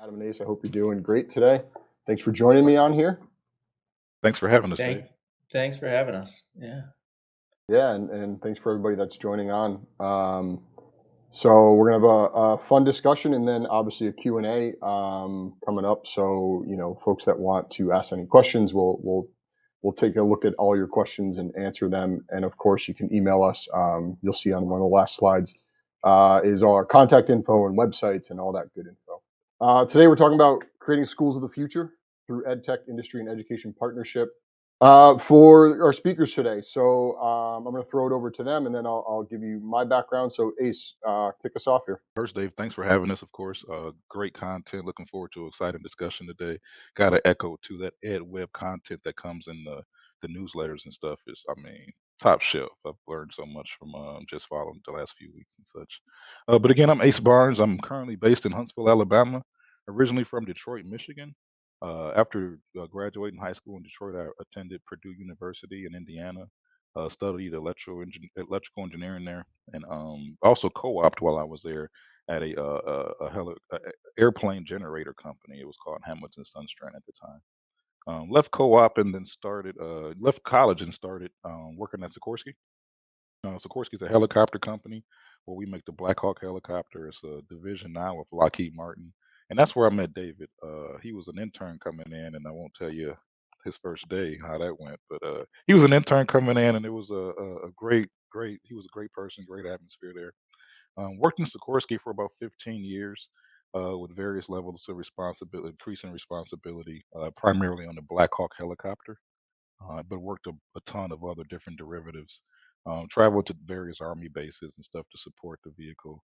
Adam and Ace, I hope you're doing great today. Thanks for joining me on here. Thanks for having us, Thank, Dave. thanks for having us. Yeah. Yeah, and thanks for everybody that's joining on. So we're gonna have a fun discussion and then obviously a Q&A coming up. So folks that want to ask any questions, we'll take a look at all your questions and answer them. And of course, you can email us. You'll see on one of the last slides is all our contact info and websites and all that good info. Today we're talking about creating schools of the future through EdTech Industry and Education Partnership for our speakers today. So I'm going to throw it over to them, and then I'll give you my background. So Ace, kick us off here. First, Dave, thanks for having us, of course. Great content. Looking forward to an exciting discussion today. Got to echo to that Edweb content that comes in the newsletters and stuff is, top shelf. I've learned so much from just following the last few weeks and such. But again, I'm Ace Barnes. I'm currently based in Huntsville, Alabama, originally from Detroit, Michigan. After graduating high school in Detroit, I attended Purdue University in Indiana, studied electrical engineering there, and also co-opted while I was there at a airplane generator company. It was called Hamilton Sunstrand at the time. Left co-op and then left college and started working at Sikorsky. Sikorsky is a helicopter company where we make the Black Hawk helicopter. It's a division now of Lockheed Martin, and that's where I met David. He was an intern coming in, and I won't tell you his first day how that went, but he was an intern coming in, and it was a great. He was a great person, great atmosphere there. Worked in Sikorsky for about 15 years with various levels of responsibility, increasing responsibility, primarily on the Black Hawk helicopter, but worked a ton of other different derivatives. Traveled to various Army bases and stuff to support the vehicle,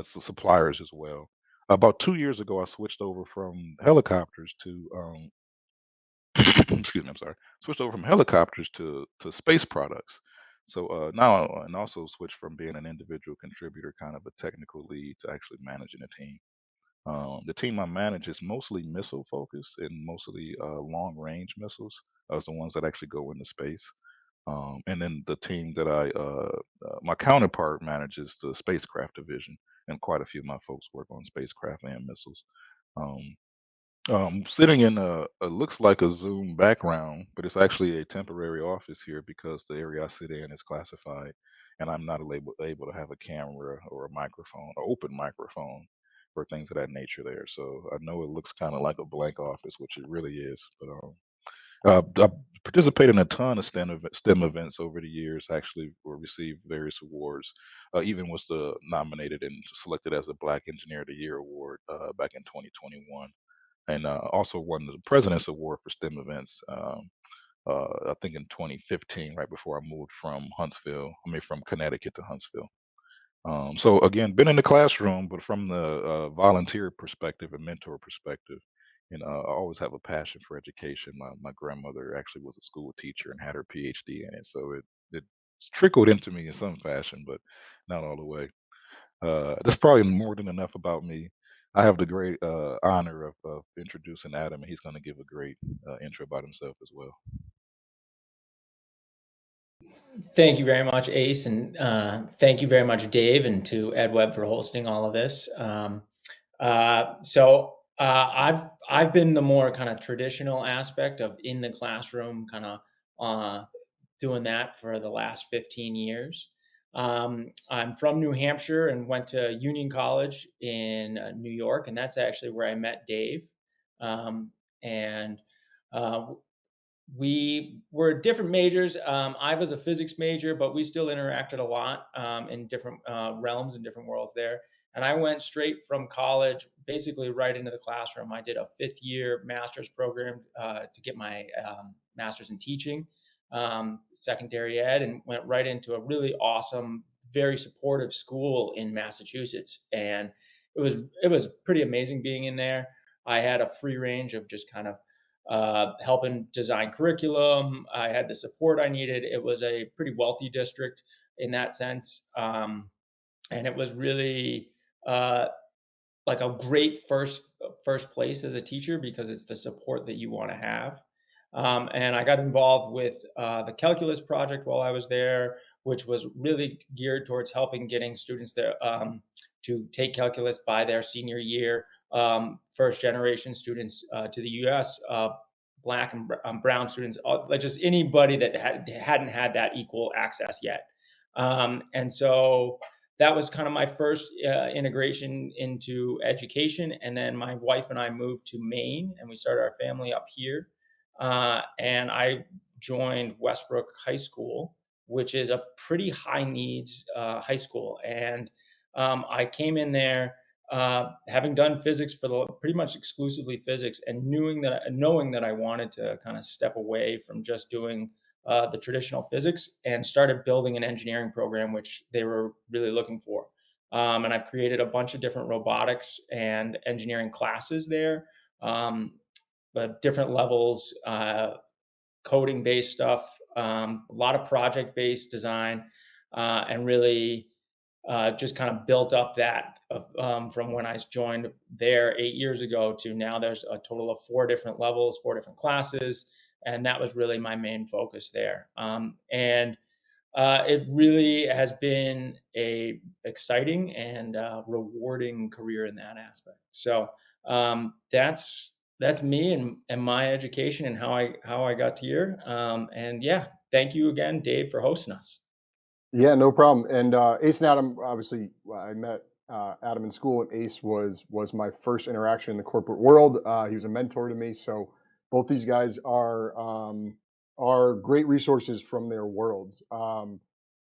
suppliers as well. About 2 years ago, I switched over from helicopters to excuse me, I'm sorry, switched over from helicopters to space products. So now, and also switched from being an individual contributor, kind of a technical lead, to actually managing a team. The team I manage is mostly missile focused and mostly long range missiles, as the ones that actually go into space. And then the team that my counterpart manages the spacecraft division, and quite a few of my folks work on spacecraft and missiles. Um, Sitting in a looks like a Zoom background, but it's actually a temporary office here because the area I sit in is classified, and I'm not able to have a camera or a microphone or open microphone or things of that nature there. So I know it looks kind of like a blank office, which it really is. But I participated in a ton of STEM events over the years. Actually, received various awards. Even was nominated and selected as a Black Engineer of the Year award back in 2021, and also won the President's Award for STEM events. I think in 2015, right before I moved from Connecticut to Huntsville. So again, been in the classroom, but from the volunteer perspective and mentor perspective. And I always have a passion for education. My grandmother actually was a school teacher and had her PhD in it, so it trickled into me in some fashion, but not all the way. That's probably more than enough about me. I have the great honor of introducing Adam, and he's going to give a great intro about himself as well. Thank you very much, Ace, and thank you very much, Dave, and to Edweb for hosting all of this. I've been the more kind of traditional aspect of in the classroom, kind of doing that for the last 15 years. I'm from New Hampshire and went to Union College in New York, and that's actually where I met Dave. And we were different majors. I was a physics major, but we still interacted a lot in different realms and different worlds there. And I went straight from college, basically right into the classroom. I did a 5th-year master's program to get my master's in teaching, secondary ed, and went right into a really awesome, very supportive school in Massachusetts. And it was pretty amazing being in there. I had a free range of just kind of helping design curriculum. I had the support I needed. It was a pretty wealthy district in that sense. And it was really like a great first place as a teacher because it's the support that you want to have. And I got involved with the calculus project while I was there, which was really geared towards helping getting students there to take calculus by their senior year first generation students to the U.S., Black and brown students, like just anybody that hadn't had that equal access yet. And so that was kind of my first integration into education. And then my wife and I moved to Maine, and we started our family up here. And I joined Westbrook High School, which is a pretty high needs high school. And I came in there having done physics for pretty much exclusively physics, and knowing that I wanted to kind of step away from just doing the traditional physics and started building an engineering program, which they were really looking for. And I've created a bunch of different robotics and engineering classes there, but different levels, coding based stuff, a lot of project based design, and really just kind of built up that from when I joined there 8 years ago to now. There's a total of 4 different levels, 4 different classes, and that was really my main focus there. And it really has been a exciting and rewarding career in that aspect. So that's me and my education and how I got to here. And yeah, thank you again, Dave, for hosting us. Yeah, no problem. And Ace and Adam, obviously, I met Adam in school, and Ace was my first interaction in the corporate world. He was a mentor to me, so both these guys are great resources from their worlds.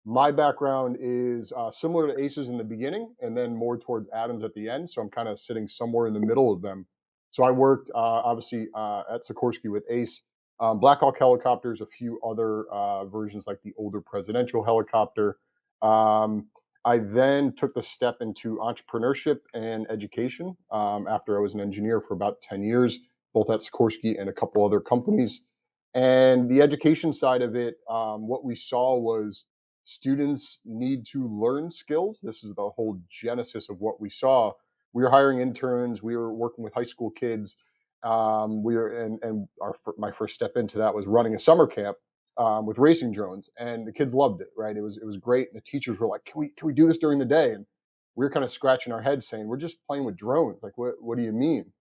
My background is similar to Ace's in the beginning, and then more towards Adam's at the end. So I'm kind of sitting somewhere in the middle of them. So I worked obviously at Sikorsky with Ace, Black Hawk helicopters, a few other versions like the older presidential helicopter. Um, I then took the step into entrepreneurship and education after I was an engineer for about 10 years, both at Sikorsky and a couple other companies. And the education side of it, what we saw was students need to learn skills. This is the whole genesis of what we saw. We were hiring interns, we were working with high school kids, we were and my first step into that was running a summer camp with racing drones, and the kids loved it. Right, it was great. And the teachers were like, "Can we do this during the day?" And we were kind of scratching our heads, saying, "We're just playing with drones. Like, what do you mean?"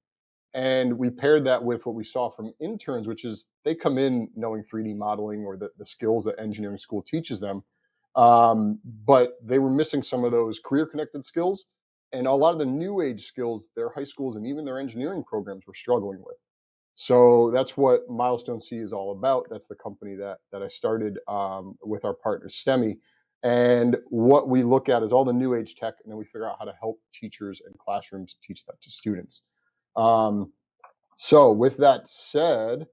And we paired that with what we saw from interns, which is they come in knowing 3D modeling or the skills that engineering school teaches them, but they were missing some of those career connected skills, and a lot of the new age skills their high schools and even their engineering programs were struggling with. So that's what Milestone C is all about. That's the company that I started with our partner STEMI. And what we look at is all the new age tech, and then we figure out how to help teachers and classrooms teach that to students. Um, so, with that said,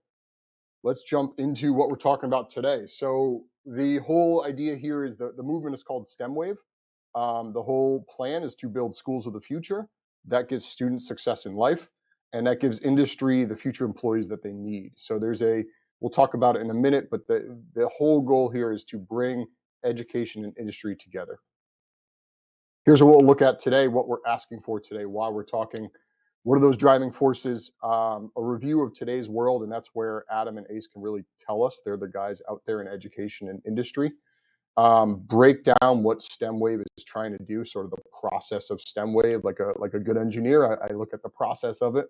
let's jump into what we're talking about today. So, the whole idea here is the movement is called STEMwave. The whole plan is to build schools of the future that gives students success in life, and that gives industry the future employees that they need. So, we'll talk about it in a minute, but the whole goal here is to bring education and industry together. Here's what we'll look at today, what we're asking for today, why we're talking. What are those driving forces? A review of today's world, and that's where Adam and Ace can really tell us. They're the guys out there in education and industry. Break down what STEMwave is trying to do, sort of the process of STEMwave. Like a good engineer, I look at the process of it,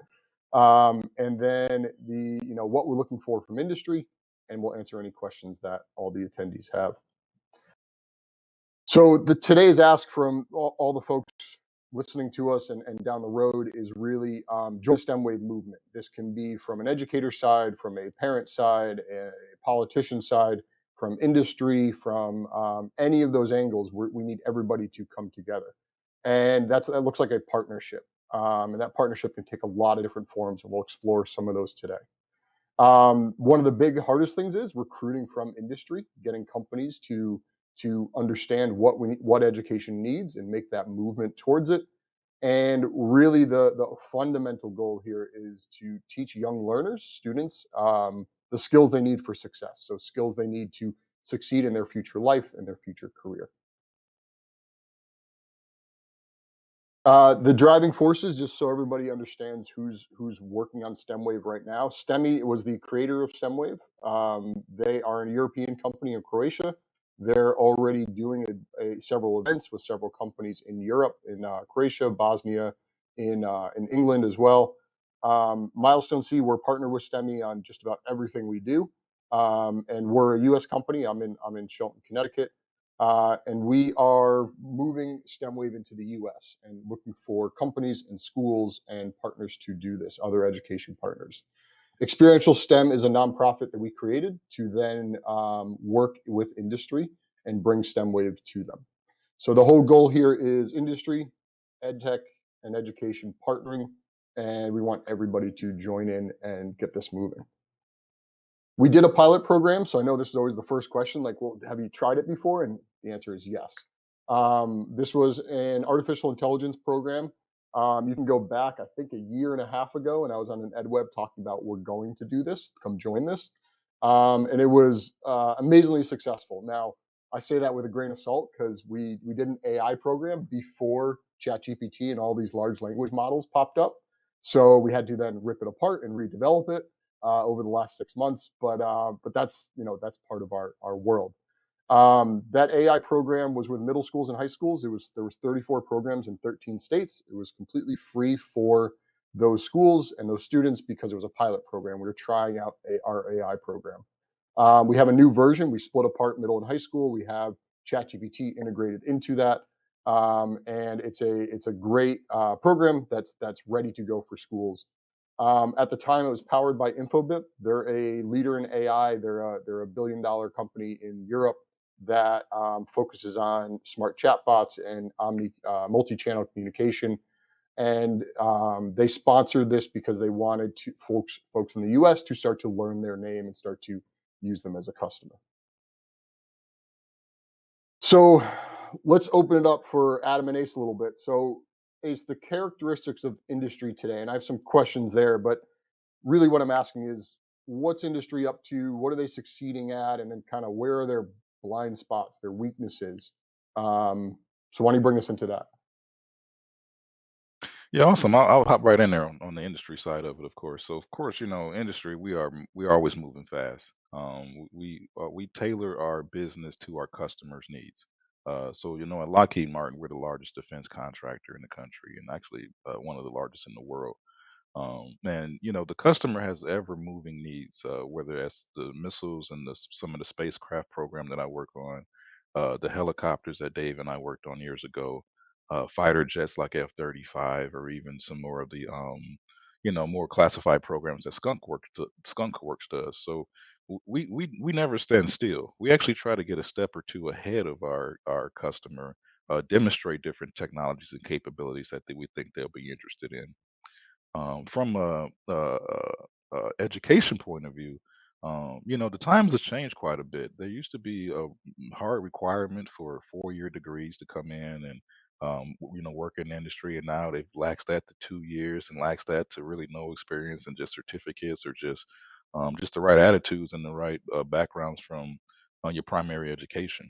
and then what we're looking for from industry, and we'll answer any questions that all the attendees have. So today's ask from all the folks listening to us and down the road is really join the STEMwave movement. This can be from an educator side, from a parent side, a politician side, from industry, from any of those angles. We need everybody to come together, and that looks like a partnership. And that partnership can take a lot of different forms, and we'll explore some of those today. One of the big hardest things is recruiting from industry, getting companies to understand what education needs and make that movement towards it. And really, the fundamental goal here is to teach young learners, students, the skills they need for success. So skills they need to succeed in their future life and their future career. The driving forces, just so everybody understands who's working on STEMwave right now. STEMI was the creator of STEMwave. They are a European company in Croatia. They're already doing several events with several companies in Europe, in Croatia, Bosnia, in England as well. Milestone C, we're partnered with STEMI on just about everything we do, and we're a U.S. company. I'm in Shelton, Connecticut, and we are moving STEMwave into the U.S. and looking for companies and schools and partners to do this, other education partners. Experiential STEM is a nonprofit that we created to then work with industry and bring STEMwave to them. So the whole goal here is industry, ed tech, and education partnering, and we want everybody to join in and get this moving. We did a pilot program, so I know this is always the first question, like, well, have you tried it before? And the answer is yes. This was an artificial intelligence program. You can go back, I think, a year and a half ago, and I was on an Edweb talking about we're going to do this, come join this, and it was amazingly successful. Now, I say that with a grain of salt because we did an AI program before ChatGPT and all these large language models popped up, so we had to then rip it apart and redevelop it over the last 6 months. But that's that's part of our world. That AI program was with middle schools and high schools. There was 34 programs in 13 states. It was completely free for those schools and those students because it was a pilot program. We were trying out our AI program. We have a new version. We split apart middle and high school. We have ChatGPT integrated into that, and it's a great program that's ready to go for schools. At the time, it was powered by Infobip. They're a leader in AI. They're a billion-dollar company in Europe that focuses on smart chatbots and multi-channel communication. And they sponsored this because they wanted folks in the U.S. to start to learn their name and start to use them as a customer. So let's open it up for Adam and Ace a little bit. So Ace, the characteristics of industry today, and I have some questions there, but really what I'm asking is what's industry up to? What are they succeeding at? And then kind of where are their blind spots, their weaknesses? So why don't you bring us into that? Yeah, awesome. I'll hop right in there on the industry side of it, of course. So, of course, industry, we are always moving fast. We tailor our business to our customers' needs. So, at Lockheed Martin, we're the largest defense contractor in the country, and actually one of the largest in the world. And the customer has ever moving needs, whether that's the missiles and some of the spacecraft program that I work on, the helicopters that Dave and I worked on years ago, fighter jets like F-35, or even some more of the more classified programs that Skunk Works does. So we never stand still. We actually try to get a step or two ahead of our customer, demonstrate different technologies and capabilities that we think they'll be interested in. From a education point of view, the times have changed quite a bit. There used to be a hard requirement for 4-year degrees to come in and work in the industry, and now they've laxed that to 2 years and laxed that to really no experience and just certificates, or just the right attitudes and the right backgrounds from your primary education.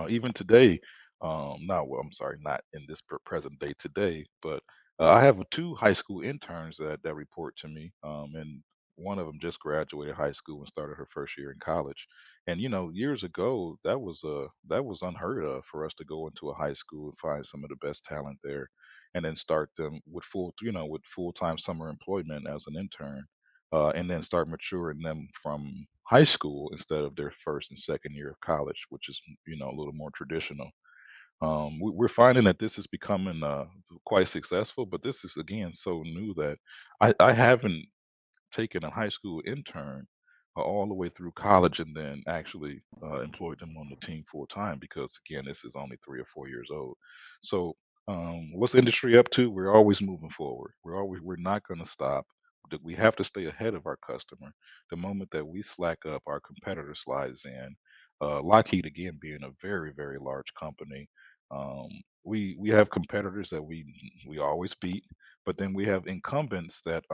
Even today, not well, I'm sorry, not in this present day today, but I have two high school interns that report to me, and one of them just graduated high school and started her first year in college. And years ago, that was unheard of for us to go into a high school and find some of the best talent there, and then start them with full-time summer employment as an intern, and then start maturing them from high school instead of their first and second year of college, which is a little more traditional. We're finding that this is becoming quite successful, but this is again so new that I haven't taken a high school intern all the way through college and then actually employed them on the team full time, because again, this is only 3 or 4 years old. So, what's the industry up to? We're always moving forward. We're not going to stop. We have to stay ahead of our customer. The moment that we slack up, our competitor slides in. Lockheed, again, being a very, very large company, um, we have competitors that we always beat, but then we have incumbents that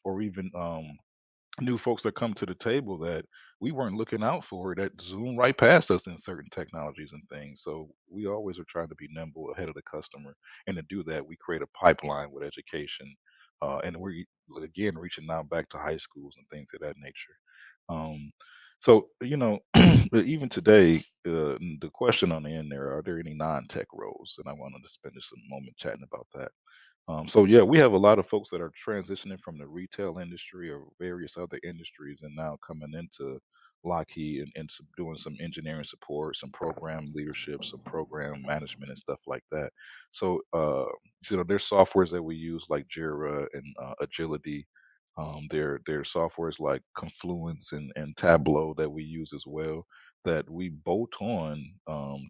or even new folks that come to the table that we weren't looking out for, that zoom right past us in certain technologies and things. So we always are trying to be nimble ahead of the customer, and to do that, we create a pipeline with education, and we're again reaching now back to high schools and things of that nature. Um, so even today, the question on the end there: are there any non-tech roles? And I wanted to spend just a moment chatting about that. So yeah, we have a lot of folks that are transitioning from the retail industry or various other industries and now coming into Lockheed and doing some engineering support, some program leadership, some program management and stuff like that. So there's softwares that we use like Jira and Agility. There's softwares like Confluence and Tableau that we use as well that we bolt on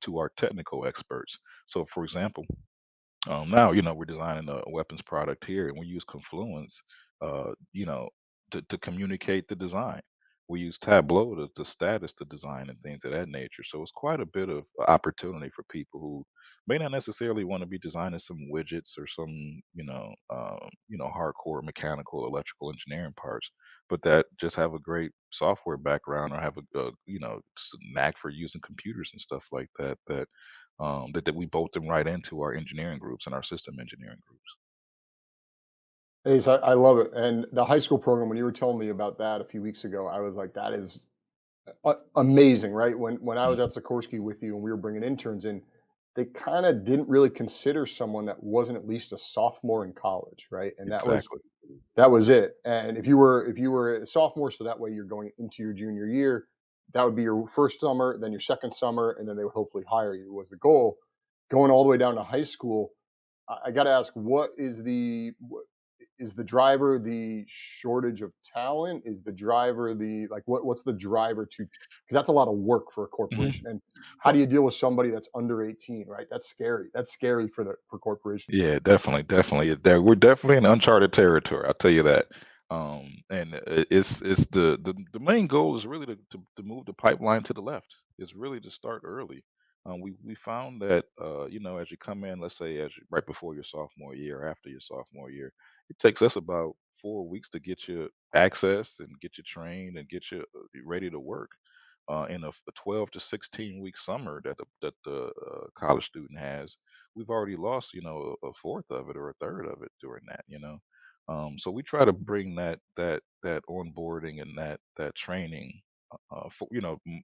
to our technical experts. So for example, now, we're designing a weapons product here, and we use Confluence, to communicate the design. We use Tableau to status the design and things of that nature. So it's quite a bit of opportunity for people who may not necessarily want to be designing some widgets or some, hardcore mechanical, electrical engineering parts, but that just have a great software background or have just a knack for using computers and stuff like that. That we bolt them right into our engineering groups and our system engineering groups. Ace, I love it. And the high school program, when you were telling me about that a few weeks ago, I was like, that is amazing, right? When I was Mhm. at Sikorsky with you and we were bringing interns in, they kind of didn't really consider someone that wasn't at least a sophomore in college, right? And Exactly. that was it. And if you were a sophomore, so that way you're going into your junior year, that would be your first summer, then your second summer, and then they would hopefully hire you was the goal. Going all the way down to high school, I got to ask, is the driver the shortage of talent? Is the driver the like what's the driver to because that's a lot of work for a corporation. Mhm. And how do you deal with somebody that's under 18, right? That's scary. That's scary for corporations. Yeah, definitely, definitely. There, we're definitely in uncharted territory. I'll tell you that. And it's the main goal is really to move the pipeline to the left. It's really to start early. We found that as you come in, let's say right before your sophomore year, or after your sophomore year, it takes us about 4 weeks to get you access and get you trained and get you ready to work in a 12 to 16-week summer that the college student has. We've already lost, a fourth of it or a third of it during that, so we try to bring that onboarding and that training,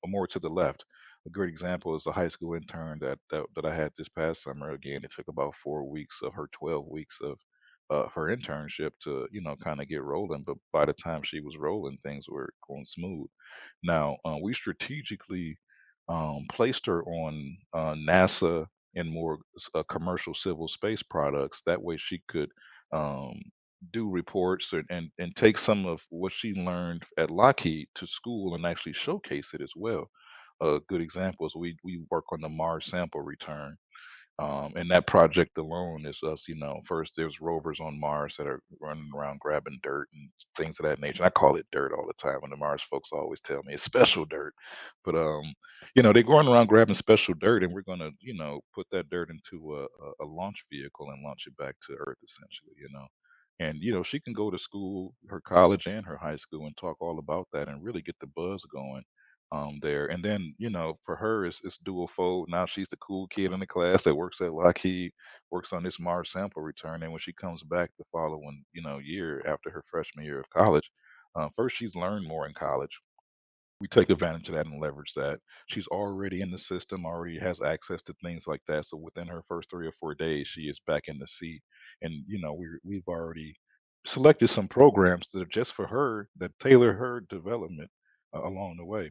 more to the left. A great example is a high school intern that I had this past summer. Again, it took about 4 weeks of her 12 weeks of her internship to, kind of get rolling. But by the time she was rolling, things were going smooth. Now, we strategically placed her on NASA and more commercial civil space products. That way, she could um, do reports and take some of what she learned at Lockheed to school and actually showcase it as well. A good example is we work on the Mars sample return, and that project alone is us, first there's rovers on Mars that are running around grabbing dirt and things of that nature. I call it dirt all the time, and the Mars folks always tell me it's special dirt. But they're going around grabbing special dirt, and we're gonna, put that dirt into a launch vehicle and launch it back to Earth essentially. And she can go to school, her college and her high school, and talk all about that and really get the buzz going there. And then, for her, it's dual fold. Now she's the cool kid in the class that works at Lockheed, works on this Mars sample return. And when she comes back the following, year after her freshman year of college, first she's learned more in college. We take advantage of that and leverage that. She's already in the system, already has access to things like that. So within her first 3 or 4 days, she is back in the seat. And we've already selected some programs that are just for her that tailor her development along the way.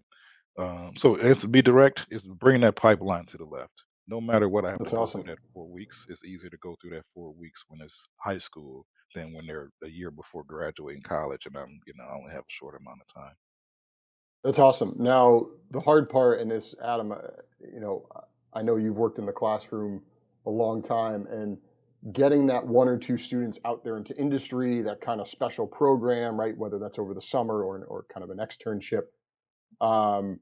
So it's to be direct, is bring that pipeline to the left. No matter what I have to That's go through awesome. that 4 weeks, it's easier to go through that 4 weeks when it's high school than when they're a year before graduating college and I only have a short amount of time. That's awesome. Now, the hard part in this, Adam, you know, I know you've worked in the classroom a long time, and getting that one or two students out there into industry, that kind of special program, right? Whether that's over the summer or kind of an externship. Um,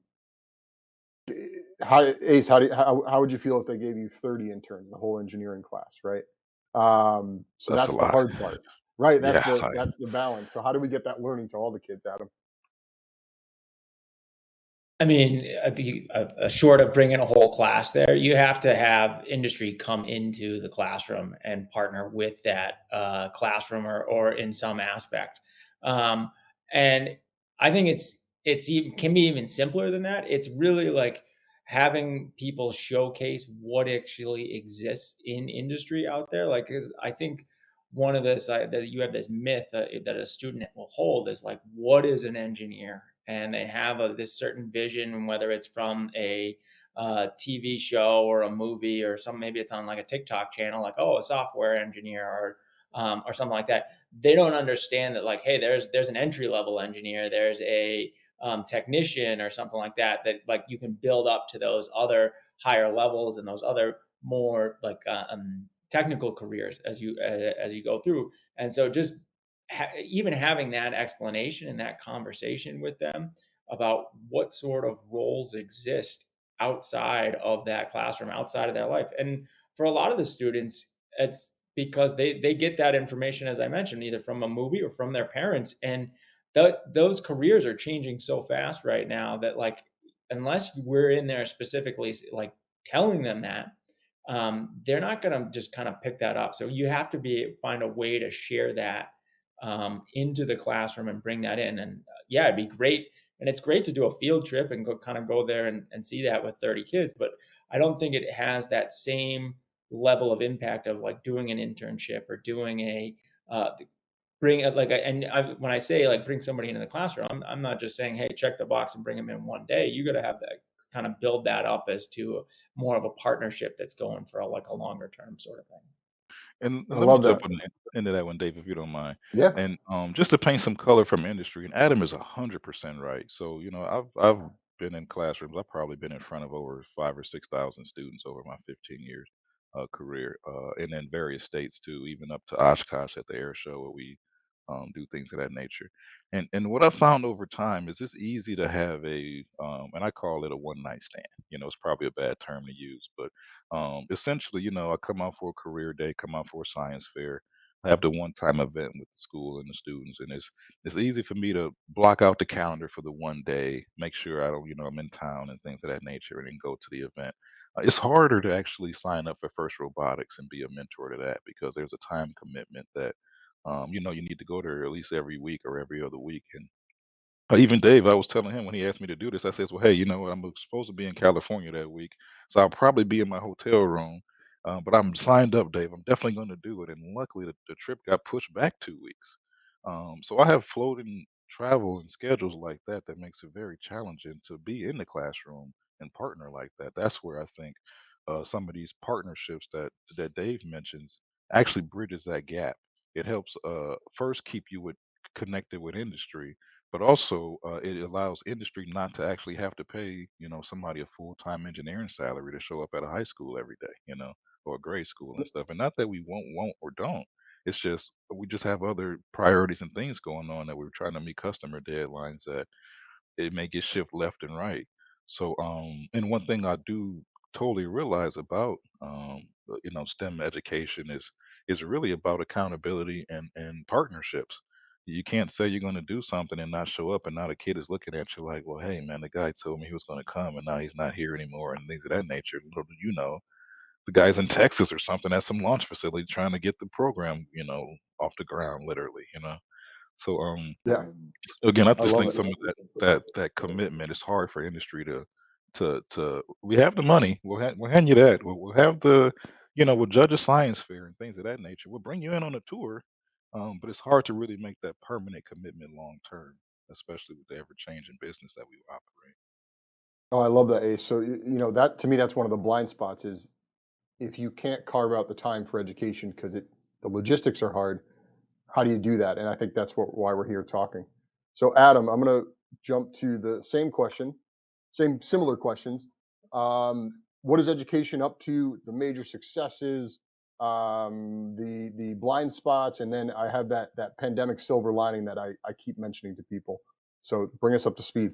Ace, how would you feel if they gave you 30 interns, the whole engineering class, right? So That's a that's the lot. hard part, right? That's Yeah. the balance. So how do we get that learning to all the kids, Adam? I mean, I think short of bringing a whole class there, you have to have industry come into the classroom and partner with that classroom or in some aspect. Um, and I think it's even, can be even simpler than that. It's really like having people showcase what actually exists in industry out there. Like, 'cause I think one of this that you have this myth that a student will hold is like, what is an engineer? And they have this certain vision, whether it's from a TV show or a movie or some, maybe it's on like a TikTok channel, like, oh, a software engineer or something like that. They don't understand that, like, hey, there's an entry level engineer, there's a technician or something like that, that like you can build up to those other higher levels and those other more like technical careers as you go through. And so just even having that explanation and that conversation with them about what sort of roles exist outside of that classroom, outside of that life. And for a lot of the students, it's because they get that information, as I mentioned, either from a movie or from their parents. And those careers are changing so fast right now that, like, unless we're in there specifically like telling them that, they're not going to just kind of pick that up. So you have to find a way to share that into the classroom and bring that in. And yeah, it'd be great. And it's great to do a field trip and go there and see that with 30 kids. But I don't think it has that same level of impact of like doing an internship or doing uh, bring it like when I say like bring somebody into the classroom, I'm not just saying, hey, check the box and bring them in one day. You got to have that kind of build that up as to more of a partnership that's going for like a longer term sort of thing. And I let me love jump that. into that one, Dave, if you don't mind. Yeah. And just to paint some color from industry, and Adam is 100% right. So I've been in classrooms. I've probably been in front of over 5 or 6 thousand students over my 15 years career, and in various states too, even up to Oshkosh at the air show where we do things of that nature. And what I found over time is it's easy to have and I call it a one night stand. It's probably a bad term to use, but essentially, I come out for a career day, come out for a science fair. I have the one-time event with the school and the students, and it's easy for me to block out the calendar for the one day, make sure I don't, I'm in town and things of that nature, and then go to the event. It's harder to actually sign up for First Robotics and be a mentor to that because there's a time commitment that, you need to go there at least every week or every other week, and even Dave, I was telling him when he asked me to do this, I says, "Well, hey, you know what? I'm supposed to be in California that week, so I'll probably be in my hotel room, but I'm signed up, Dave. I'm definitely going to do it." And luckily, the trip got pushed back 2 weeks. So I have floating travel and schedules like that that makes it very challenging to be in the classroom and partner like that. That's where I think some of these partnerships that Dave mentions actually bridges that gap. It helps first keep you connected with industry, but also it allows industry not to actually have to pay somebody a full-time engineering salary to show up at a high school every day, or a grade school and stuff. And not that we won't or don't. It's just we just have other priorities and things going on that we're trying to meet customer deadlines that it may get shift left and right. So, and one thing I do totally realize about, STEM education is really about accountability and partnerships. You can't say you're going to do something and not show up, and now the kid is looking at you like, well, hey, man, the guy told me he was going to come, and now he's not here anymore, and things of that nature. Little do you know, the guy's in Texas or something at some launch facility trying to get the program, off the ground, literally. So, Yeah. again, I I just love think it. some of that commitment is hard for industry to. We have the money. We'll hand you that. We'll have we'll judge a science fair and things of that nature. We'll bring you in on a tour, but it's hard to really make that permanent commitment long term, especially with the ever changing business that we operate. Oh, I love that, Ace. So, that to me, that's one of the blind spots is if you can't carve out the time for education because the logistics are hard, how do you do that? And I think that's why we're here talking. So, Adam, I'm going to jump to the same question, same similar questions. What is education up to? The major successes, the blind spots, and then I have that pandemic silver lining that I keep mentioning to people. So, bring us up to speed.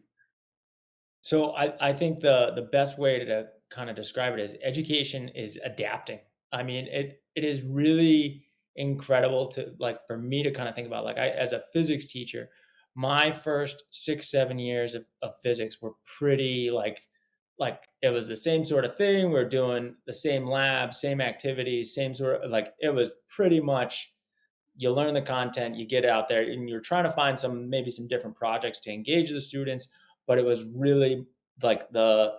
So I think the best way to kind of describe it is education is adapting. I mean, it is really incredible to like for me to kind of think about, like, I as a physics teacher, my first 6 7 years of physics were pretty like it was the same sort of thing. We are doing the same lab, same activities, same sort of like it was pretty much you learn the content, you get out there, and you're trying to find maybe some different projects to engage the students. But it was really like the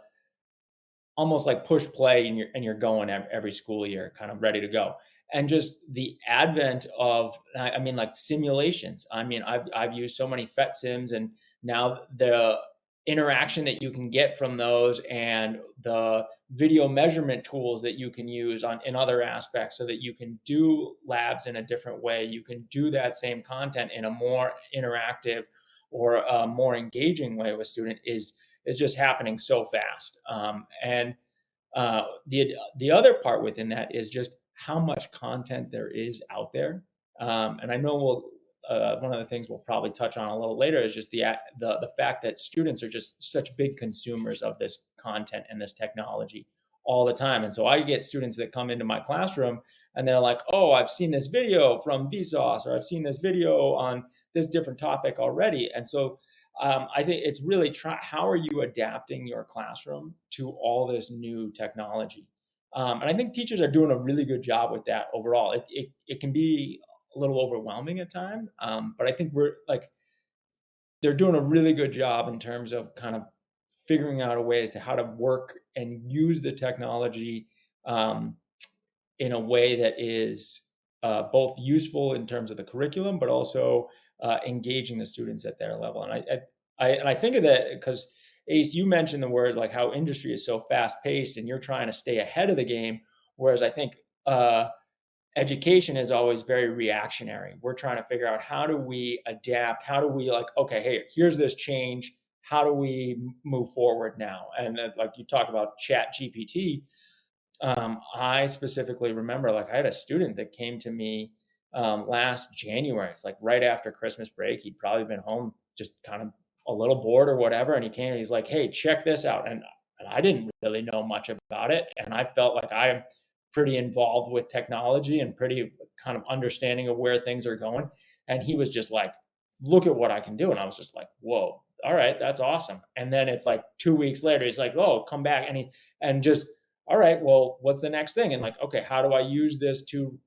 almost like push play, and you're going every school year, kind of ready to go. and just the advent of, I mean, like simulations. I mean, I've used so many FET sims, and now the interaction that you can get from those, and the video measurement tools that you can use on in other aspects, so that you can do labs in a different way. You can do that same content in a more interactive or a more engaging way with student is just happening so fast. And the other part within that is just how much content there is out there. And I know one of the things we'll probably touch on a little later is just the fact that students are just such big consumers of this content and this technology all the time. And so I get students that come into my classroom and they're like, "Oh, I've seen this video from Vsauce, or I've seen this video on this different topic already." And so I think it's really how are you adapting your classroom to all this new technology? And I think teachers are doing a really good job with that overall. It can be a little overwhelming at times, but I think they're doing a really good job in terms of kind of figuring out a way as to how to work and use the technology um, in a way that is both useful in terms of the curriculum, but also engaging the students at their level. And I think of that because, Ace, you mentioned the word like how industry is so fast paced, and you're trying to stay ahead of the game. Whereas I think education is always very reactionary. We're trying to figure out how do we adapt, how do we like, okay, hey, here's this change. How do we move forward now? And like you talked about Chat GPT, I specifically remember, like, I had a student that came to me last January. It's like right after Christmas break. He'd probably been home just kind of a little bored or whatever. And he came and he's like, "Hey, check this out." And I didn't really know much about it. And I felt like I'm pretty involved with technology and pretty kind of understanding of where things are going. And he was just like, "Look at what I can do." And I was just like, "Whoa, all right, that's awesome." And then it's like 2 weeks later, he's like, "Oh, come back." And just, all right, well, what's the next thing? And like, okay, how do I use this to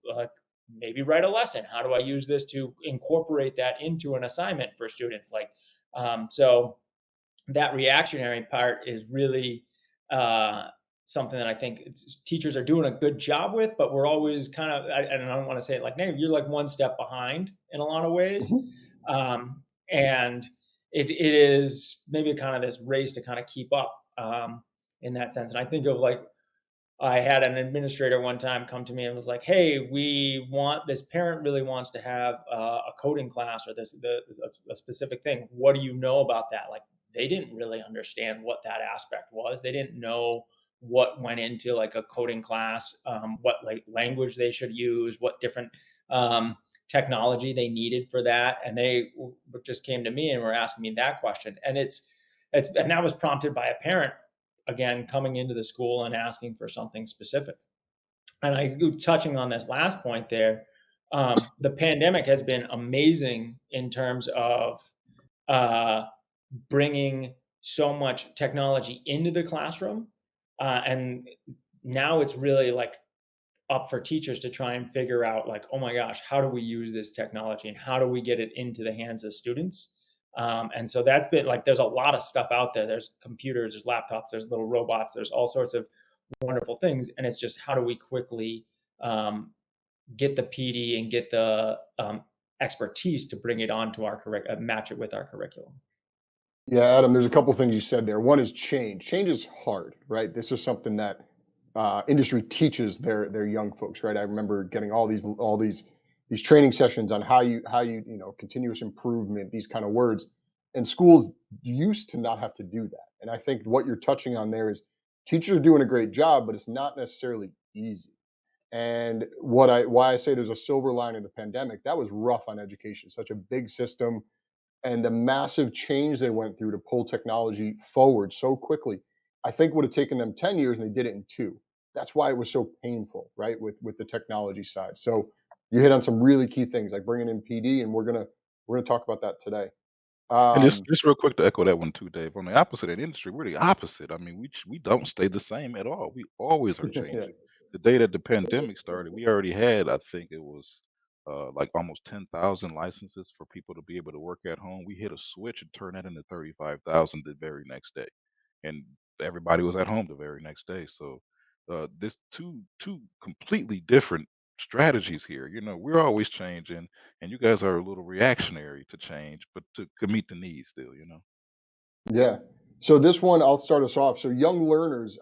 maybe write a lesson? How do I use this to incorporate that into an assignment for students? Like, so that reactionary part is really something that I think teachers are doing a good job with, but we're always kind of, and I don't want to say it like negative, you're like one step behind in a lot of ways. Mhm. And it is maybe kind of this race to kind of keep up in that sense. And I think of like, I had an administrator one time come to me and was like, "Hey, we want this parent really wants to have a coding class or a specific thing. What do you know about that?" Like, they didn't really understand what that aspect was. They didn't know what went into like a coding class, what like language they should use, what different technology they needed for that, and they just came to me and were asking me that question. And and that was prompted by a parent again coming into the school and asking for something specific. And I touching on this last point there, the pandemic has been amazing in terms of uh, bringing so much technology into the classroom, and now it's really like up for teachers to try and figure out like, oh my gosh, how do we use this technology and how do we get it into the hands of students? And so that's been like, there's a lot of stuff out there. There's computers, there's laptops, there's little robots, there's all sorts of wonderful things. And it's just how do we quickly get the PD and get the expertise to bring it onto our curriculum, match it with our curriculum. Yeah, Adam, there's a couple things you said there. One is change. Change is hard, right? This is something that industry teaches their young folks, right? I remember getting all these training sessions on how you continuous improvement, these kind of words, and schools used to not have to do that. And I think what you're touching on there is teachers are doing a great job, but it's not necessarily easy. And why I say there's a silver line in the pandemic, that was rough on education, such a big system, and the massive change they went through to pull technology forward so quickly. I think would have taken them 10 years and they did it in 2. That's why it was so painful, right? With the technology side. So you hit on some really key things like bringing in PD, and we're gonna talk about that today. And just Um, just real quick to echo that one too, Dave. On the opposite of the industry, we're the opposite. I mean, we don't stay the same at all. We always are yeah, changing. The day that the pandemic started, we already had, I think it was like almost 10,000 licenses for people to be able to work at home. We hit a switch and turned that into 35,000 the very next day, and everybody was at home the very next day. So this two completely different strategies here. We're always changing, and you guys are a little reactionary to change, but to meet the needs still. Yeah. So this one, I'll start us off. So young learners,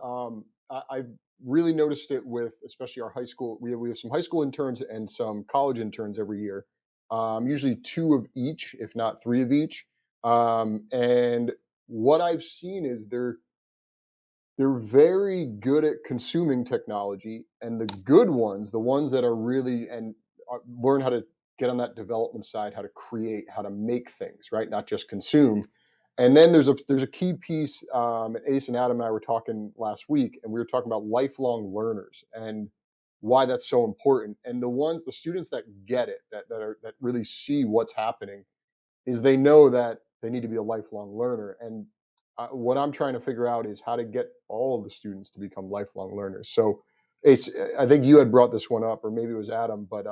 I've really noticed it with especially our high school. We have some high school interns and some college interns every year. Usually two of each, if not three of each. And what I've seen is they're very good at consuming technology, and the good ones, the ones that are really and learn how to get on that development side, how to create, how to make things, right? Not just consume. And then there's a key piece. And Ace and Adam and I were talking last week, and we were talking about lifelong learners and why that's so important. And the students that get it, that really see what's happening, is they know that they need to be a lifelong learner. And what I'm trying to figure out is how to get all of the students to become lifelong learners. So, Ace, I think you had brought this one up, or maybe it was Adam. But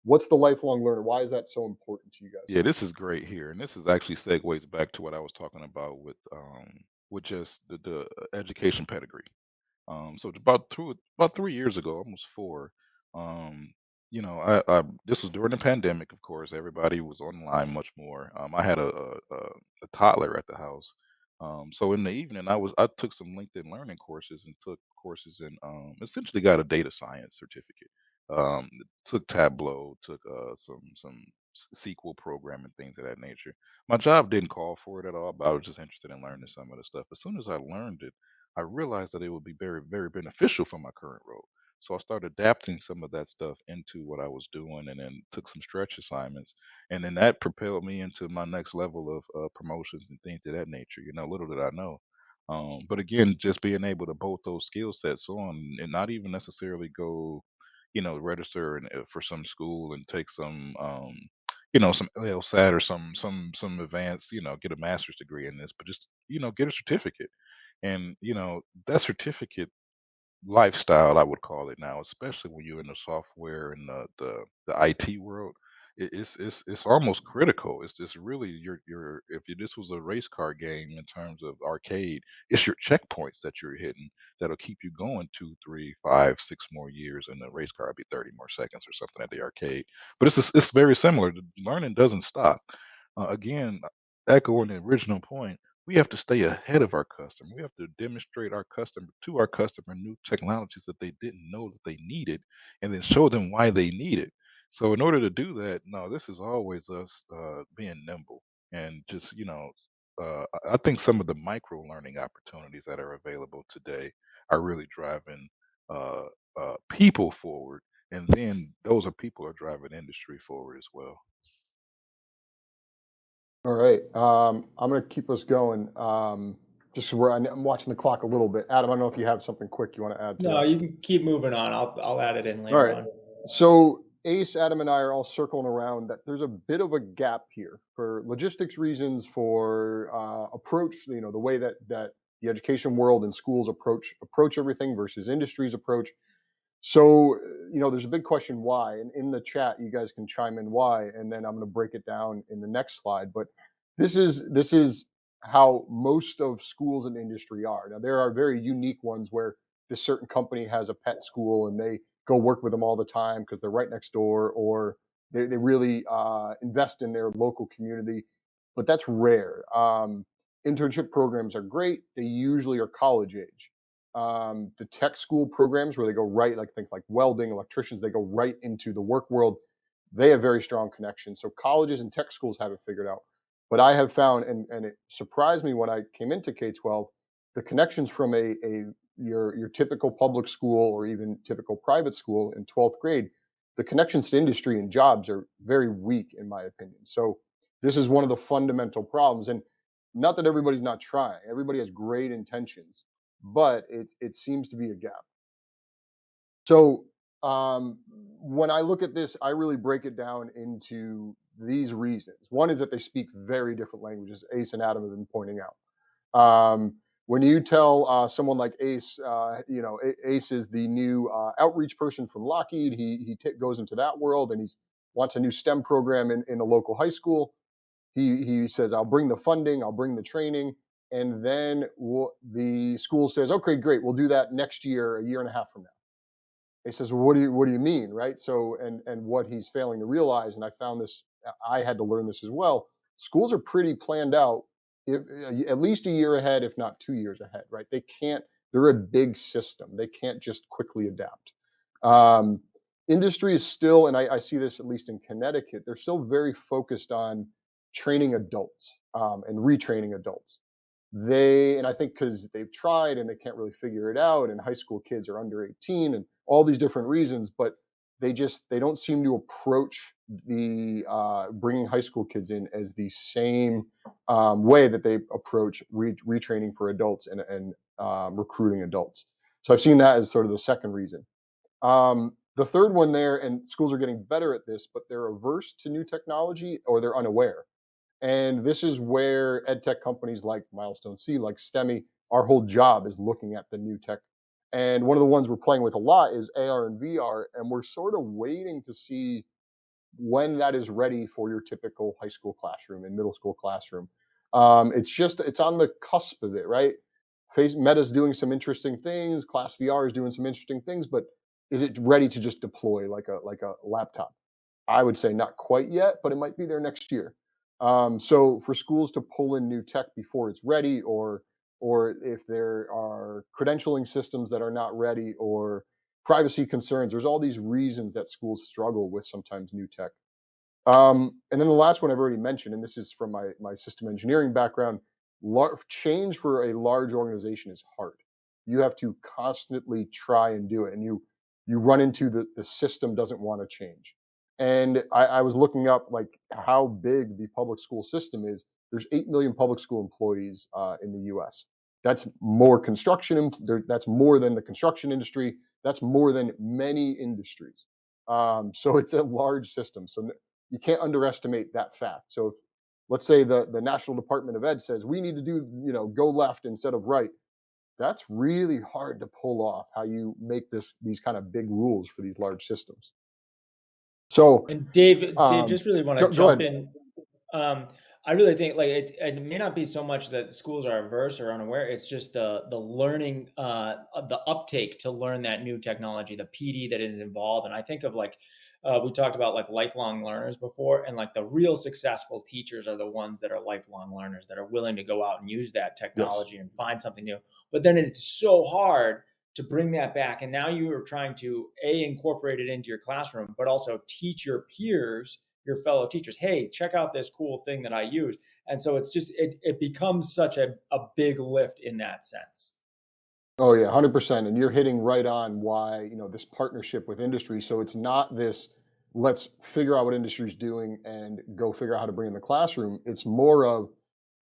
what's the lifelong learner? Why is that so important to you guys? Yeah, this is great here, and this is actually segues back to what I was talking about with just the education pedigree. So it's about 3 years ago, almost four. Um, I this was during the pandemic, of course. Everybody was online much more. I had a toddler at the house. So in the evening, I took some LinkedIn learning courses and took courses in essentially got a data science certificate. Took Tableau, took some SQL programming, things of that nature. My job didn't call for it at all, but I was just interested in learning some of the stuff. As soon as I learned it, I realized that it would be very, very beneficial for my current role. So I started adapting some of that stuff into what I was doing, and then took some stretch assignments, and then that propelled me into my next level of promotions and things of that nature. Little did I know. But again, just being able to bolt those skill sets on, and not even necessarily go, register for some school and take some LSAT or some advanced, get a master's degree in this, but just get a certificate. And that certificate lifestyle, I would call it now, especially when you're in the software and the IT world. It's almost critical. It's really your this was a race car game in terms of arcade, it's your checkpoints that you're hitting that'll keep you going 2, 3, 5, 6 more years, and the race car will be 30 more seconds or something at the arcade. But it's very similar. The learning doesn't stop. Again, echoing the original point, we have to stay ahead of our customer. We have to demonstrate our customer new technologies that they didn't know that they needed, and then show them why they need it. So in order to do that, no, this is always us being nimble and just I think some of the micro learning opportunities that are available today are really driving uh, people forward, and then those are people are driving industry forward as well. All right. I'm going to keep us going. Just so I'm watching the clock a little bit. Adam, I don't know if you have something quick you want to add to No, that. you can keep moving on. I'll add it in All later right. on. So Ace, Adam, and I are all circling around that there's a bit of a gap here for logistics reasons, for approach. The way that the education world and schools approach everything versus industries approach. So there's a big question why, and in the chat you guys can chime in why, and then I'm going to break it down in the next slide. But this is how most of schools and industry are. Now there are very unique ones where this certain company has a pet school and they go work with them all the time because they're right next door, or they really invest in their local community. But that's rare. Internship programs are great. They usually are college age. The tech school programs where they go right, like think like welding, electricians, they go right into the work world. They have very strong connections. So colleges and tech schools have it figured out. But I have found, and it surprised me when I came into K-12, the connections from your typical public school or even typical private school in 12th grade, the connections to industry and jobs are very weak, in my opinion. So this is one of the fundamental problems. And not that everybody's not trying, everybody has great intentions, but it seems to be a gap. So when I look at this, I really break it down into these reasons. One is that they speak very different languages. Ace and Adam have been pointing out. When you tell someone like Ace, Ace is the new outreach person from Lockheed. He goes into that world and he's wants a new STEM program in a local high school. He says, "I'll bring the funding, I'll bring the training," and then the school says, "Okay, great, we'll do that next year, a year and a half from now." He says, well, what do you mean, right? So, and what he's failing to realize, and I found this, I had to learn this as well. Schools are pretty planned out, if, at least a year ahead, if not 2 years ahead, right? They can't. They're a big system. They can't just quickly adapt. Um, Industry is still, and I see this at least in Connecticut, they're still very focused on training adults and retraining adults. And I think because they've tried and they can't really figure it out, and high school kids are under 18 and all these different reasons, but they don't seem to approach the bringing high school kids in as the same way that they approach retraining for adults and recruiting adults. So I've seen that as sort of the second reason. The third one there, and schools are getting better at this, but they're averse to new technology or they're unaware. And this is where ed tech companies like Milestone C, like STEMI, our whole job is looking at the new tech. And one of the ones we're playing with a lot is AR and VR, and we're sort of waiting to see when that is ready for your typical high school classroom and middle school classroom. It's on the cusp of it, right? Meta's doing some interesting things, Class VR is doing some interesting things, but is it ready to just deploy like a laptop? I would say not quite yet, but it might be there next year. So for schools to pull in new tech before it's ready, or if there are credentialing systems that are not ready, or privacy concerns, there's all these reasons that schools struggle with sometimes new tech. And then the last one I've already mentioned, and this is from my system engineering background. Change for a large organization is hard. You have to constantly try and do it, and you run into the system doesn't want to change. And I was looking up like how big the public school system is. There's 8 million public school employees in the U.S. That's more that's more than the construction industry. That's more than many industries. So it's a large system. So you can't underestimate that fact. So if, let's say the National Department of Ed says we need to do, go left instead of right, that's really hard to pull off how you make these kind of big rules for these large systems. So And Dave, um, just really want to go jump ahead. in. Um, I really think like it may not be so much that schools are averse or unaware. It's just the learning, the uptake to learn that new technology, the PD that is involved. And I think of like we talked about like lifelong learners before, and like the real successful teachers are the ones that are lifelong learners that are willing to go out and use that Yes. technology and find something new. But then it's so hard to bring that back, and now you are trying to incorporate it into your classroom, but also teach your peers, your fellow teachers, hey, check out this cool thing that I use. And so it becomes such a big lift in that sense. Oh yeah, 100%. And you're hitting right on why, this partnership with industry. So it's not this, let's figure out what industry is doing and go figure out how to bring in the classroom. It's more of,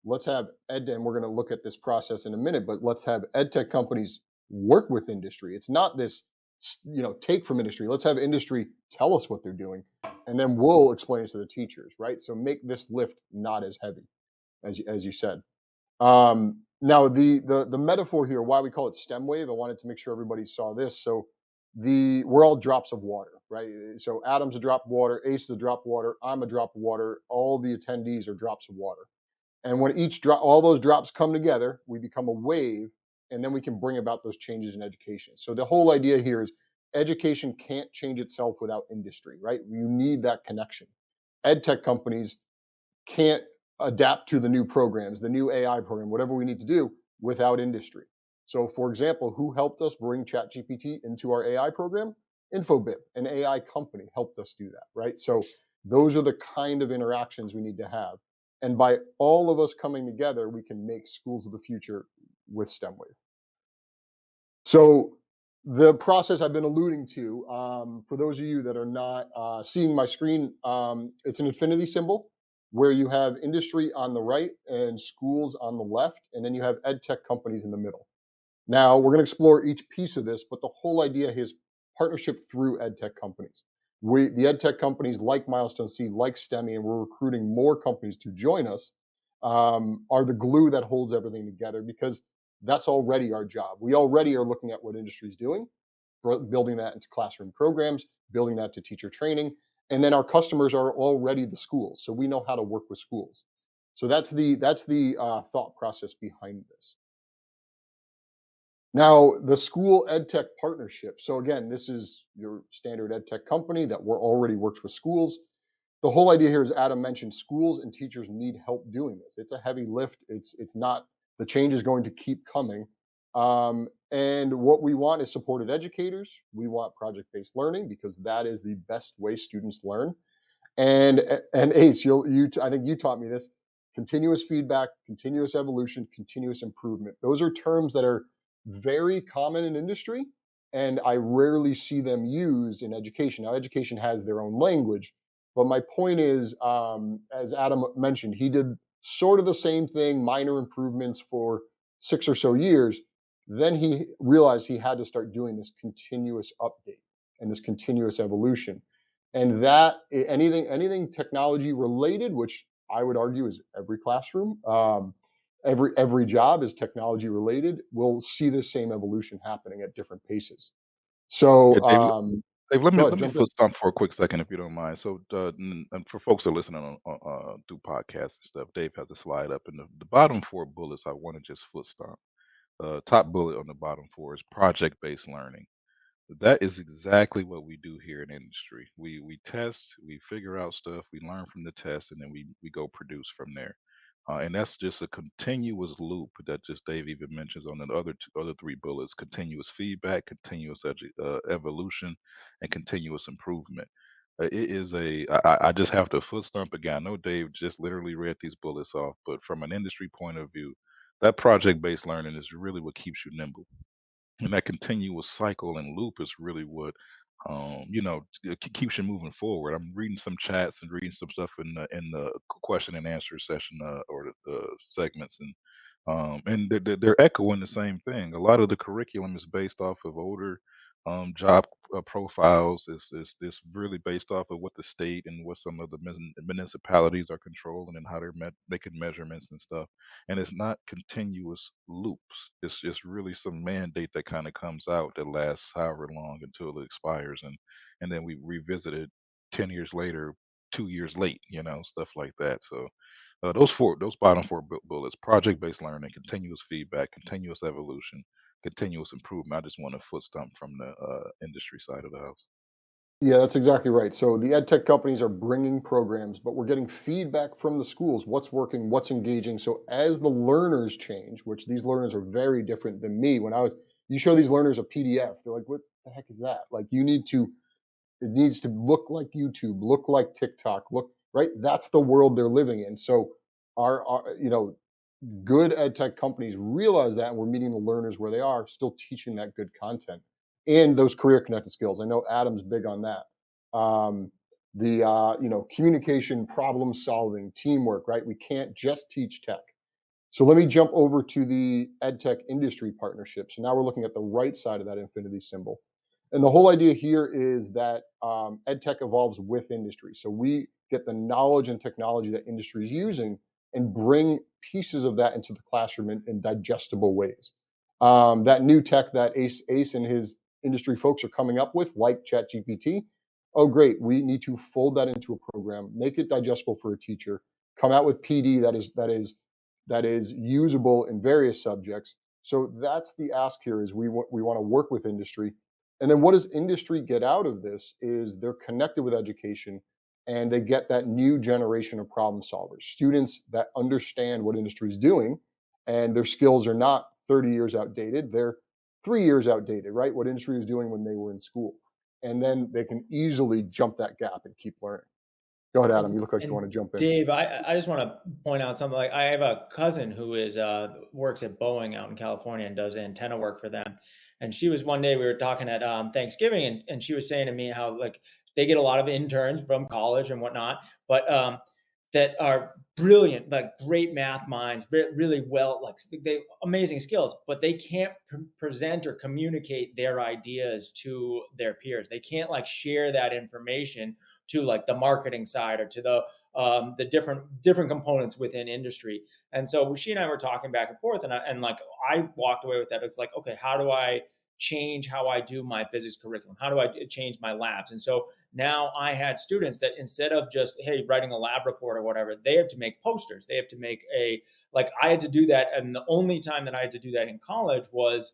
let's have and we're going to look at this process in a minute, but let's have ed tech companies work with industry. It's not this, take from industry. Let's have industry tell us what they're doing, and then we'll explain it to the teachers, right? So make this lift not as heavy, as you said. Now the metaphor here, why we call it STEMwave, I wanted to make sure everybody saw this. So we're all drops of water, right? So Adam's a drop of water, Ace is a drop of water, I'm a drop of water, all the attendees are drops of water. And when all those drops come together, we become a wave, and then we can bring about those changes in education. So the whole idea here is education can't change itself without industry, right? You need that connection. Ed tech companies can't adapt to the new programs, the new AI program, whatever we need to do without industry. So, for example, who helped us bring ChatGPT into our AI program? Infobip, an AI company, helped us do that, right? So, those are the kind of interactions we need to have. And by all of us coming together, we can make schools of the future with STEMwave. So, the process I've been alluding to, for those of you that are not seeing my screen, it's an infinity symbol where you have industry on the right and schools on the left, and then you have ed tech companies in the middle. Now, we're going to explore each piece of this, but the whole idea is partnership through ed tech companies. The ed tech companies like Milestone C, like STEMI, and we're recruiting more companies to join us, are the glue that holds everything together, because that's already our job. We already are looking at what industry is doing, building that into classroom programs, building that to teacher training, and then our customers are already the schools, so we know how to work with schools. So that's the thought process behind this. Now, the school ed tech partnership. So again, this is your standard ed tech company that already works with schools. The whole idea here is Adam mentioned schools and teachers need help doing this. It's a heavy lift. It's not the change is going to keep coming. And what we want is supported educators. We want project-based learning because that is the best way students learn. And Ace, I think you taught me this. Continuous feedback, continuous evolution, continuous improvement. Those are terms that are very common in industry, and I rarely see them used in education. Now, education has their own language, but my point is, as Adam mentioned, he did sort of the same thing, minor improvements for 6 or so years. Then he realized he had to start doing this continuous update and this continuous evolution, and that anything technology related, which I would argue is every classroom, every job is technology related, will see the same evolution happening at different paces. So Yeah, Dave, let me go ahead, let me jump in. foot stomp for a quick second, if you don't mind. So, and for folks that are listening on through podcasts and stuff, Dave has a slide up, and the bottom four bullets I want to just foot stomp. Top bullet on the bottom four is project-based learning. That is exactly what we do here in industry. We test, we figure out stuff, we learn from the test, and then we go produce from there. And that's just a continuous loop that just Dave even mentions on the other three bullets: continuous feedback, continuous evolution, and continuous improvement. It is I just have to foot stomp again. I know Dave just literally read these bullets off, but from an industry point of view, that project-based learning is really what keeps you nimble, and that continuous cycle and loop is really what keeps you moving forward. I'm reading some chats and reading some stuff in the question and answer session, or the segments, and they're echoing the same thing. A lot of the curriculum is based off of older job profiles. Is really based off of what the state and what some of the municipalities are controlling and how they're making measurements and stuff. And it's not continuous loops. It's just really some mandate that kind of comes out that lasts however long until it expires, and then we revisit it 10 years later, 2 years late, stuff like that. So those bottom four bullets: project-based learning, continuous feedback, continuous evolution, continuous improvement. I just want a foot stump from the industry side of the house. Yeah, that's exactly right. So the ed tech companies are bringing programs, but we're getting feedback from the schools. What's working? What's engaging? So as the learners change, which these learners are very different than me. You show these learners a PDF, they're like, "What the heck is that?" Like, it needs to look like YouTube, look like TikTok, look right. That's the world they're living in. So our good ed tech companies realize that, and we're meeting the learners where they are, still teaching that good content and those career connected skills. I know Adam's big on that. The communication, problem solving, teamwork. Right? We can't just teach tech. So let me jump over to the EdTech industry partnership. So now we're looking at the right side of that infinity symbol. And the whole idea here is that EdTech evolves with industry. So we get the knowledge and technology that industry is using and bring pieces of that into the classroom in digestible ways. That new tech that Ace and his industry folks are coming up with, like ChatGPT, oh, great. We need to fold that into a program, make it digestible for a teacher, come out with PD that is usable in various subjects. So that's the ask here is we want to work with industry. And then what does industry get out of this is they're connected with education and they get that new generation of problem solvers, students that understand what industry is doing and their skills are not 30 years outdated, they're 3 years outdated, right? What industry was doing when they were in school. And then they can easily jump that gap and keep learning. Go ahead, Adam. And You look like you and want to jump in. Dave, I just want to point out something. Like, I have a cousin who is works at Boeing out in California and does antenna work for them. And she was one day we were talking at Thanksgiving, and she was saying to me how, like, they get a lot of interns from college and whatnot, but that are brilliant, like great math minds, really well, like they amazing skills, but they can't present or communicate their ideas to their peers. They can't like share that information to like the marketing side or to the different components within industry. And so she and I were talking back and forth, and like I walked away with that. It's like, okay, how do I change how I do my physics curriculum? How do I change my labs? And so now I had students that instead of just, hey, writing a lab report or whatever, they have to make posters. They have to make like I had to do that. And the only time that I had to do that in college was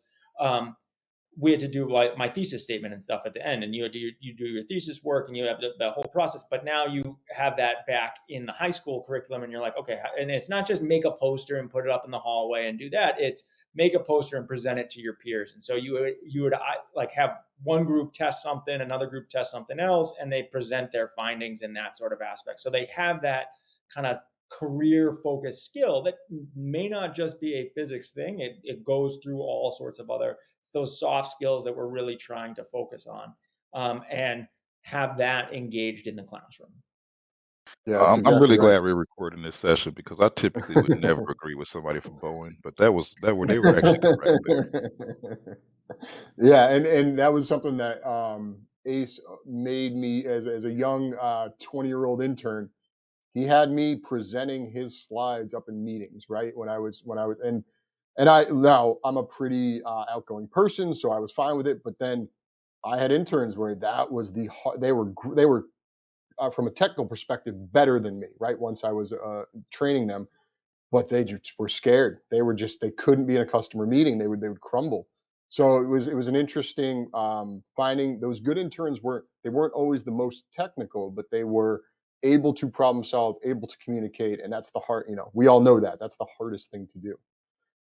we had to do like my thesis statement and stuff at the end, and you do your thesis work, and you have the whole process. But now you have that back in the high school curriculum, and you're like, okay, and it's not just make a poster and put it up in the hallway and do that. It's make a poster and present it to your peers. And so you would like have one group test something, another group test something else, and they present their findings in that sort of aspect. So they have that kind of career focused skill that may not just be a physics thing. It goes through all sorts of other, it's those soft skills that we're really trying to focus on, and have that engaged in the classroom. Yeah, that's I'm exactly really right. glad we're recording this session because I typically would never agree with somebody from Boeing, but they were actually correct there. Yeah, and that was something that Ace made me as a young 20-year-old intern. He had me presenting his slides up in meetings, right? When I was and I now I'm a pretty outgoing person, so I was fine with it. But then I had interns where that was they were from a technical perspective better than me, right? Once I was training them, but they just were scared. They couldn't be in a customer meeting. They would crumble. So it was an interesting finding. Those good interns weren't always the most technical, but they were able to problem solve, able to communicate, and that's the hard. We all know that that's the hardest thing to do.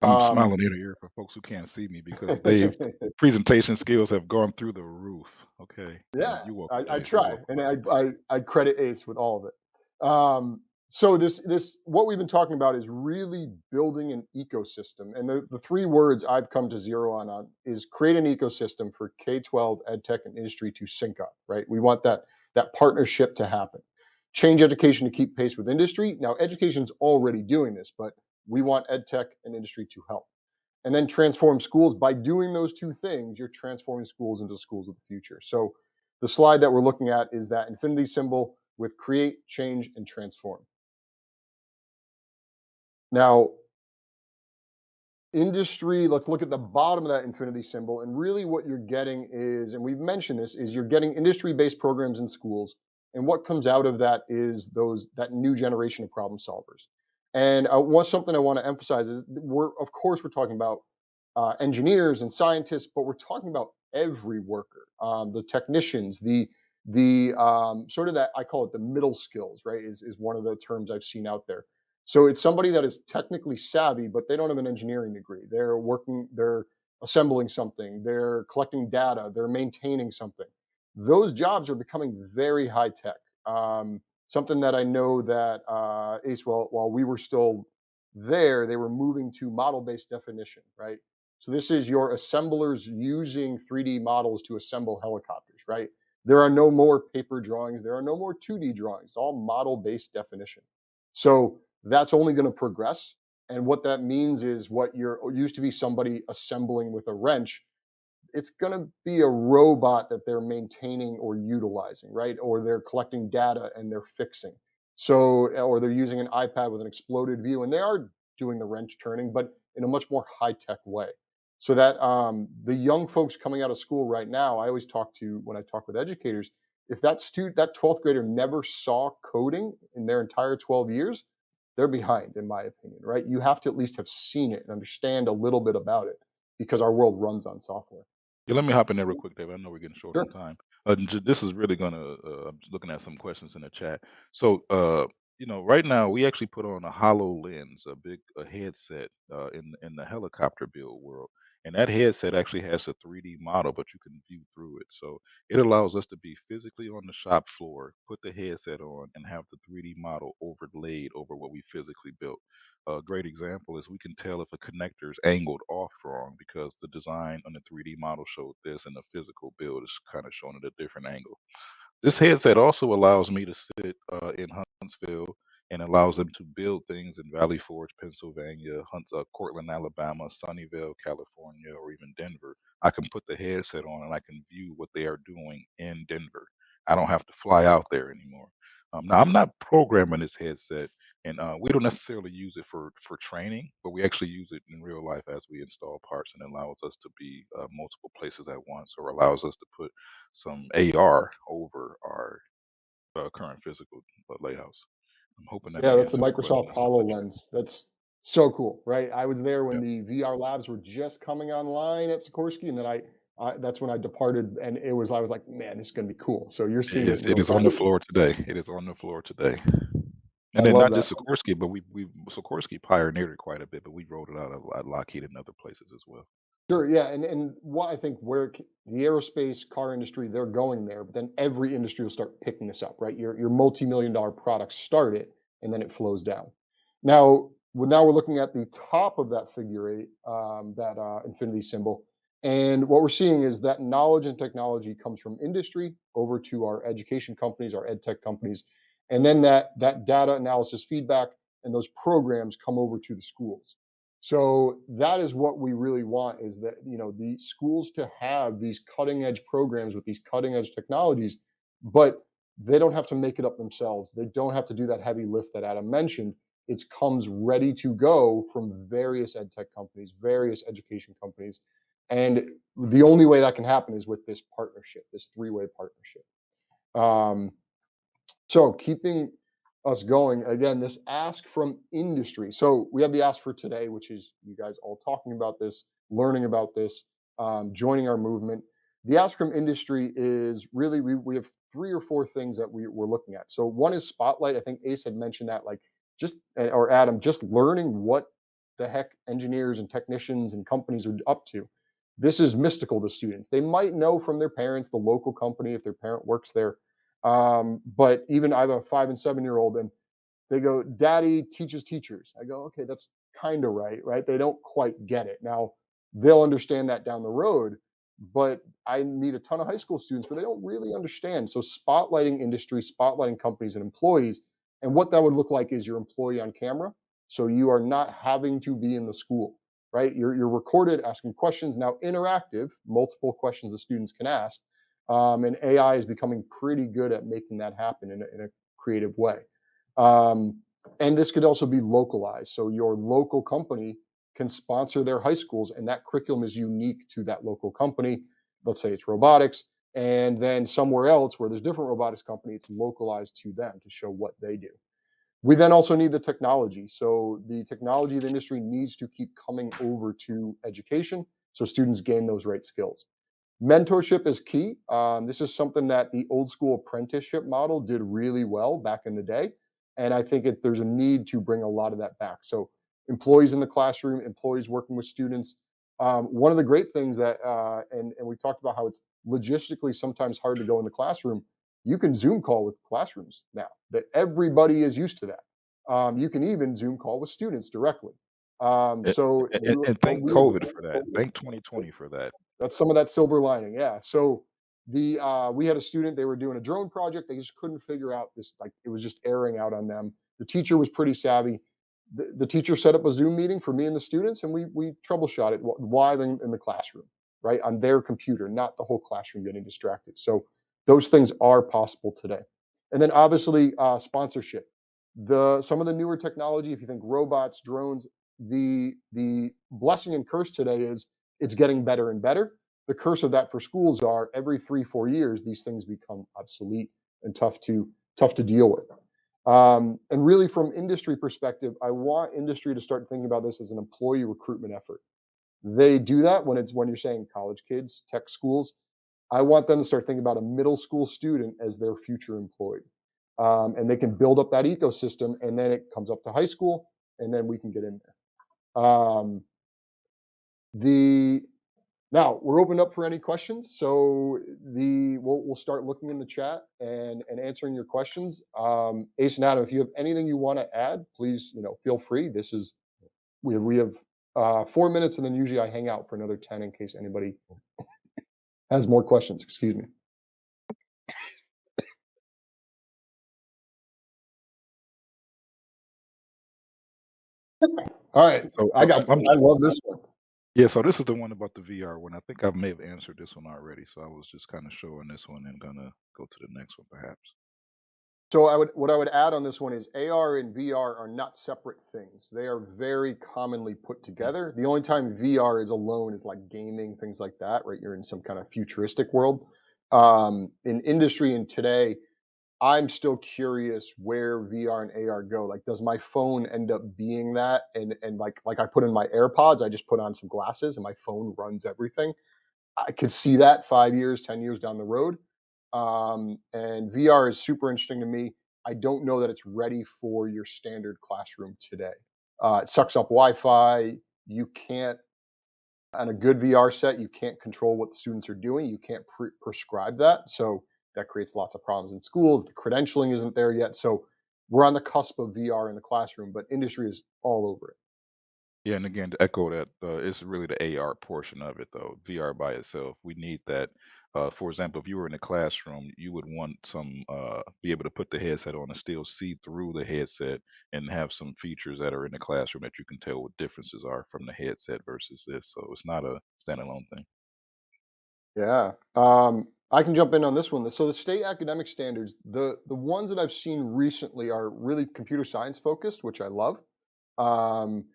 I'm Um, smiling ear to ear for folks who can't see me because they've presentation skills have gone through the roof. Okay, and Yeah, you're welcome, I Dave. You're try, welcome, and buddy. I credit Ace with all of it. So this what we've been talking about is really building an ecosystem, and the three words I've come to zero on is create an ecosystem for K-12 ed tech and industry to sync up. Right, we want that partnership to happen. Change education to keep pace with industry. Now, education's already doing this, but we want ed tech and industry to help and then transform schools. By doing those two things, you're transforming schools into schools of the future. So the slide that we're looking at is that infinity symbol with create, change, and transform. Now, industry, let's look at the bottom of that infinity symbol. And really what you're getting is, and we've mentioned this, is you're getting industry-based programs in schools. And what comes out of that is that new generation of problem solvers. And something I want to emphasize is of course, we're talking about engineers and scientists, but we're talking about every worker, the technicians, the sort of that I call it the middle skills, right? Is one of the terms I've seen out there. So it's somebody that is technically savvy, but they don't have an engineering degree. They're assembling something, they're collecting data, they're maintaining something. Those jobs are becoming very high tech. Something that I know that Ace, while we were still there, they were moving to model based definition, right? So this is your assemblers using 3D models to assemble helicopters, right? There are no more paper drawings, there are no more 2D drawings, it's all model based definition. So that's only going to progress. And what that means is what used to be somebody assembling with a wrench, it's going to be a robot that they're maintaining or utilizing, right? Or they're collecting data and they're fixing. So, or they're using an iPad with an exploded view and they are doing the wrench turning, but in a much more high tech way. So that the young folks coming out of school right now, I always when I talk with educators, if that 12th grader never saw coding in their entire 12 years, they're behind, in my opinion, right? You have to at least have seen it and understand a little bit about it because our world runs on software. Yeah, let me hop in there real quick, Dave. I know we're getting short on Sure. time. This is really gonna. I'm just looking at some questions in the chat. So, right now we actually put on a HoloLens, a headset, in the helicopter build world, and that headset actually has a 3D model, but you can view through it. So it allows us to be physically on the shop floor, put the headset on, and have the 3D model overlaid over what we physically built. A great example is we can tell if a connector is angled off wrong because the design on the 3D model showed this and the physical build is kind of showing at a different angle. This headset also allows me to sit in Huntsville and allows them to build things in Valley Forge, Pennsylvania, Cortland, Alabama, Sunnyvale, California, or even Denver. I can put the headset on and I can view what they are doing in Denver. I don't have to fly out there anymore. Now, I'm not programming this headset, and we don't necessarily use it for training, but we actually use it in real life as we install parts, and it allows us to be multiple places at once, or allows us to put some AR over our current physical layouts. I'm hoping that Yeah, may that's the answer the question Microsoft that's on the chat. HoloLens. That's So cool, right? I was there Yeah, when the VR labs were just coming online at Sikorsky, and then that's when I departed, and I was like, man, this is gonna be cool. So you're seeing it in it real is on time. the floor today. It is on the floor today. I And then love not that. just Sikorsky, but we Sikorsky pioneered it quite a bit, but we rolled it out at Lockheed and other places as well. Sure, yeah, and what I think the aerospace car industry, they're going there, but then every industry will start picking this up, right? Your multi-million dollar products start it, and then it flows down. Now we're looking at the top of that figure eight, that infinity symbol, and what we're seeing is that knowledge and technology comes from industry over to our education companies, our ed tech companies, and then that data analysis feedback and those programs come over to the schools. So that is what we really want, is that, the schools to have these cutting edge programs with these cutting edge technologies, but they don't have to make it up themselves. They don't have to do that heavy lift that Adam mentioned. It comes ready to go from various ed tech companies, various education companies. And the only way that can happen is with this partnership, this three-way partnership. Um, so keeping us going, again, this ask from industry. So we have the ask for today, which is you guys all talking about this, learning about this, joining our movement. The ask from industry is really, we have three or four things that we're looking at. So one is spotlight. I think Ace had mentioned that, like, or Adam, just learning what the heck engineers and technicians and companies are up to. This is mystical to students. They might know from their parents, the local company, if their parent works there, but even I have a 5 and 7 year old, and they go, "Daddy teaches teachers." I go, "Okay, that's kind of right, right?" They don't quite get it. Now, they'll understand that down the road, but I meet a ton of high school students where they don't really understand. So, spotlighting industry, spotlighting companies and employees, and what that would look like is your employee on camera. So you are not having to be in the school, right? You're recorded asking questions now, interactive, multiple questions the students can ask, and AI is becoming pretty good at making that happen in a creative way. Um, and this could also be localized. So your local company can sponsor their high schools, and that curriculum is unique to that local company. Let's say it's robotics, and then somewhere else where there's different robotics company, it's localized to them to show what they do. We then also need the technology. So the technology of the industry needs to keep coming over to education so students gain those right skills. Mentorship is key. This is something that the old school apprenticeship model did really well back in the day. And I think there's a need to bring a lot of that back. So, employees in the classroom, employees working with students. One of the great things that, and we talked about how it's logistically sometimes hard to go in the classroom. You can Zoom call with classrooms now, that everybody is used to that. You can even Zoom call with students directly. And, So, and what thank we COVID for that. Thank 2020 for that. that's some of that silver lining, yeah. So we had a student, they were doing a drone project, they just couldn't figure out this, like, it was just airing out on them. The teacher was pretty savvy. The teacher set up a Zoom meeting for me and the students, and we troubleshot it live in the classroom, right, on their computer, not the whole classroom getting distracted. So those things are possible today. And then obviously sponsorship. Some of the newer technology, if you think robots, drones, the blessing and curse today is it's getting better and better. The curse of that for schools are every 3 4 years these things become obsolete and tough to deal with. And really, from industry perspective, I want industry to start thinking about this as an employee recruitment effort. They do that when you're saying college kids, tech schools. I want them to start thinking about a middle school student as their future employee, and they can build up that ecosystem, and then it comes up to high school, and then we can get in there. The Now we're opened up for any questions. So we'll start looking in the chat and answering your questions. Ace and Adam, if you have anything you want to add, please, feel free. This is we have 4 minutes, and then usually I hang out for another 10 in case anybody has more questions. Excuse me. All right, So I got. I'm I love this one. yeah. So this is the one about the VR one. I think I may have answered this one already. So I was just kind of showing this one and gonna go to the next one perhaps. So what I would add on this one is AR and VR are not separate things. They are very commonly put together. The only time VR is alone is like gaming, things like that, right? You're in some kind of futuristic world. In industry and today, I'm still curious where VR and AR go. Like, does my phone end up being that? And like I put in my AirPods, I just put on some glasses and my phone runs everything. I could see that 5 years, 10 years down the road. And VR is super interesting to me. I don't know that it's ready for your standard classroom today. It sucks up Wi-Fi. You can't on a good VR set, you can't control what the students are doing. You can't prescribe that. So that creates lots of problems in schools. The credentialing isn't there yet. So we're on the cusp of VR in the classroom, but industry is all over it. Yeah, and again, to echo that, it's really the AR portion of it, though. VR by itself, we need that. For example, if you were in a classroom, you would want be able to put the headset on and still see through the headset and have some features that are in the classroom that you can tell what differences are from the headset versus this. So it's not a standalone thing. Yeah. I can jump in on this one. So the state academic standards, the ones that I've seen recently are really computer science focused, which I love. Um,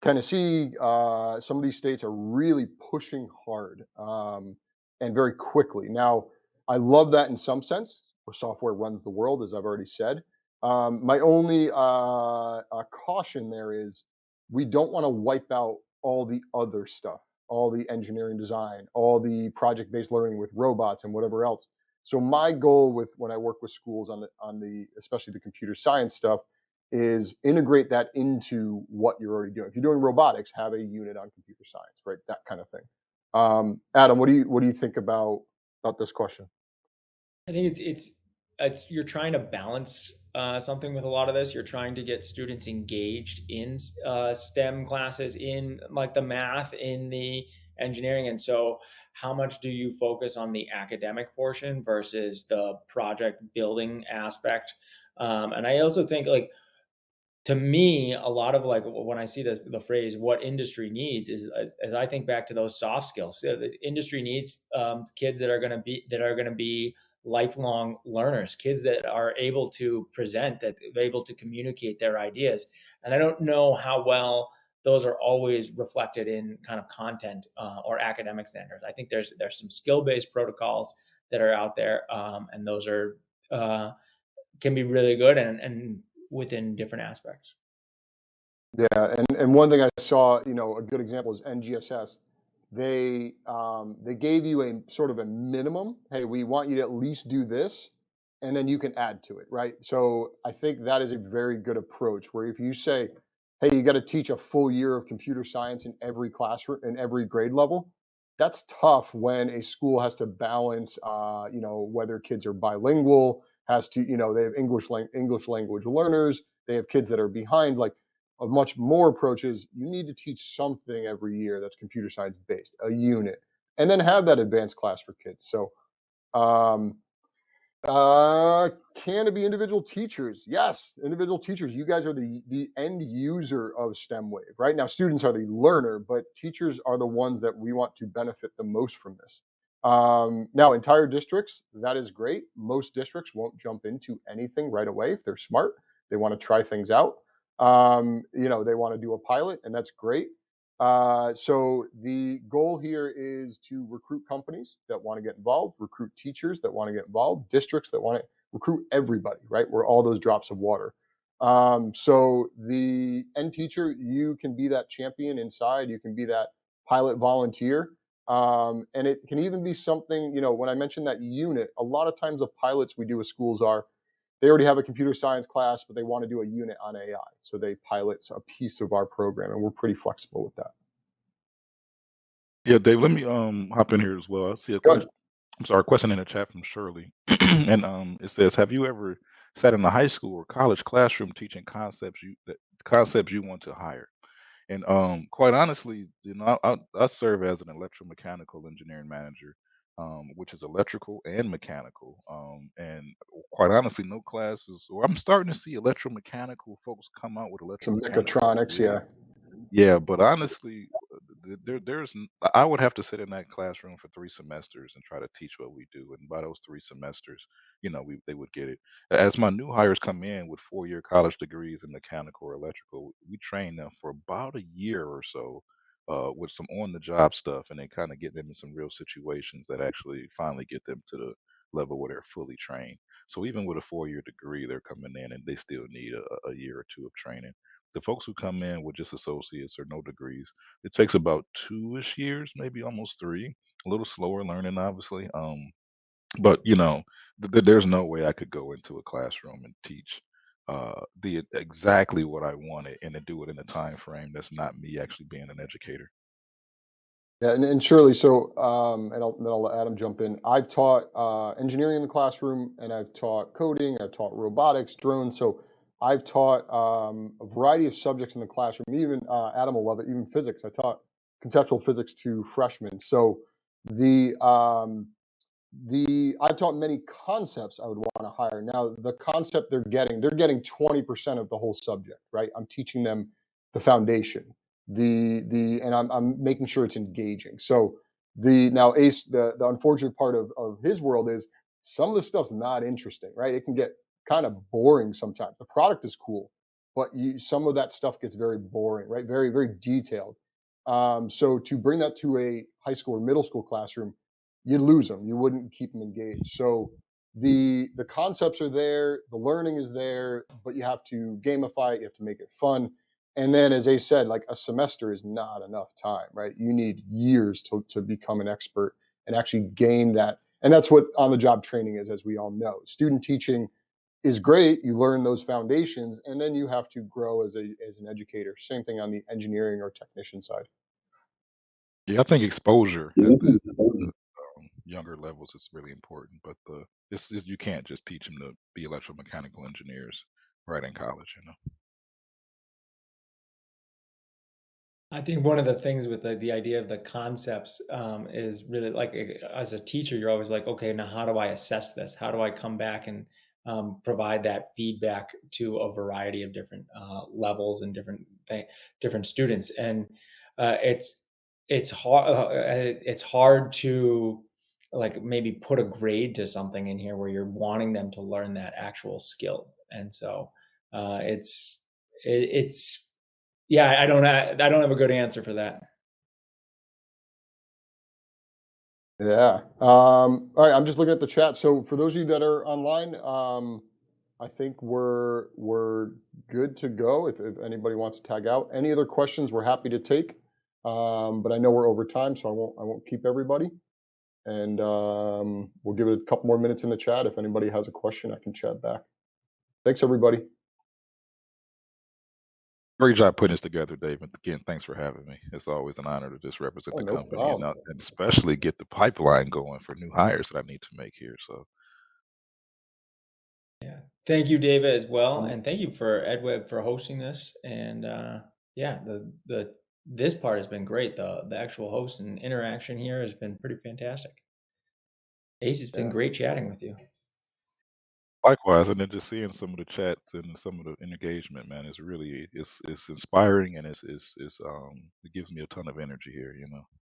Tennessee, some of these states are really pushing hard and very quickly. Now, I love that in some sense, where software runs the world, as I've already said. My only caution there is we don't want to wipe out all the other stuff, all the engineering design, all the project-based learning with robots and whatever else. So my goal with when I work with schools on the especially the computer science stuff is integrate that into what you're already doing. If you're doing robotics, have a unit on computer science, right? That kind of thing. Adam, what do you think about this question? I think it's you're trying to balance something with a lot of this. You're trying to get students engaged in STEM classes, in like the math, in the engineering, and so how much do you focus on the academic portion versus the project building aspect? And I also think like to me, a lot of like when I see this, the phrase "what industry needs" is as I think back to those soft skills. So the industry needs kids that are going to be lifelong learners, kids that are able to present, that are able to communicate their ideas. And I don't know how well those are always reflected in kind of content or academic standards. I think there's some skill based protocols that are out there, and those are uh, can be really good and within different aspects. Yeah, and one thing I saw, a good example is NGSS. They gave you a sort of a minimum. Hey, we want you to at least do this, and then you can add to it, right? So I think that is a very good approach. Where if you say, hey, you got to teach a full year of computer science in every classroom in every grade level, that's tough when a school has to balance, whether kids are bilingual, has to, they have English language learners, they have kids that are behind, like a much more approach is you need to teach something every year that's computer science based, a unit, and then have that advanced class for kids. So, um, can it be individual teachers? Yes, individual teachers. You guys are the end user of STEMwave, right? Now, students are the learner, but teachers are the ones that we want to benefit the most from this. Now, entire districts, that is great. Most districts won't jump into anything right away if they're smart. They want to try things out. They want to do a pilot, and that's great. So the goal here is to recruit companies that want to get involved, recruit teachers that want to get involved, districts that want to recruit everybody, right? We're all those drops of water. So the end teacher, you can be that champion inside, you can be that pilot volunteer. And it can even be something, when I mentioned that unit, a lot of times the pilots we do with schools are they already have a computer science class, but they want to do a unit on AI. So they pilot a piece of our program, and we're pretty flexible with that. Yeah, Dave, let me hop in here as well. I see a question. Good. I'm sorry, a question in the chat from Shirley, and it says, "Have you ever sat in a high school or college classroom teaching concepts you want to hire?" And quite honestly, I serve as an electromechanical engineering manager, which is electrical and mechanical. And quite honestly, no classes, or I'm starting to see electromechanical folks come out with Some electromechanical mechatronics, degrees. yeah. Yeah, but honestly, I would have to sit in that classroom for 3 semesters and try to teach what we do. And by those 3 semesters, they would get it. As my new hires come in with 4-year college degrees in mechanical or electrical, we train them for about a year or so with some on the job stuff, and then kind of get them in some real situations that actually finally get them to level where they're fully trained. So even with a 4-year degree, they're coming in and they still need a year or two of training. The folks who come in with just associates or no degrees, it takes about 2-ish years, maybe almost 3. A little slower learning, obviously. But there's no way I could go into a classroom and teach the exactly what I wanted and to do it in a time frame that's not me actually being an educator. Yeah, and surely, so, and then I'll let Adam jump in. I've taught engineering in the classroom, and I've taught coding, I've taught robotics, drones. So I've taught a variety of subjects in the classroom. Even Adam will love it. Even physics. I taught conceptual physics to freshmen. So the I've taught many concepts I would want to hire. Now, the concept they're getting 20% of the whole subject, right? I'm teaching them the foundation. And I'm making sure it's engaging. So the now Ace, the unfortunate part of his world is some of the stuff's not interesting, right? It can get kind of boring sometimes. The product is cool, but some of that stuff gets very boring, right? Very, very detailed. So to bring that to a high school or middle school classroom, you'd lose them. You wouldn't keep them engaged. So the concepts are there, the learning is there, but you have to gamify it. You have to make it fun. And then, as Ace said, like a semester is not enough time, right? You need years to become an expert and actually gain that. And that's what on the job training is, as we all know. Student teaching is great. You learn those foundations, and then you have to grow as an educator. Same thing on the engineering or technician side. Yeah, I think exposure at the younger levels is really important, but you can't just teach them to be electromechanical engineers right in college. I think one of the things with the idea of the concepts is really like as a teacher, you're always like, okay, now how do I assess this? How do I come back and provide that feedback to a variety of different levels and different students? And uh, it's it's hard to like maybe put a grade to something in here where you're wanting them to learn that actual skill. And so it's yeah, I don't have a good answer for that. Yeah. All right. I'm just looking at the chat. So for those of you that are online, I think we're good to go. If anybody wants to tag out, any other questions, we're happy to take. But I know we're over time, so I won't keep everybody. And we'll give it a couple more minutes in the chat. If anybody has a question, I can chat back. Thanks, everybody. Great job putting this together, David. Again, thanks for having me. It's always an honor to just represent Oh, the no company and, problem. and especially get the pipeline going for new hires that I need to make here. So Yeah. Thank you, David, as well, Um, and thank you for Edweb for hosting this. And yeah, the this part has been great. The actual host and interaction here has been pretty fantastic. Ace, it's been yeah. great chatting with you. likewise, and then just seeing some of the chats and some of the engagement, man, it's really it's inspiring and it gives me a ton of energy here.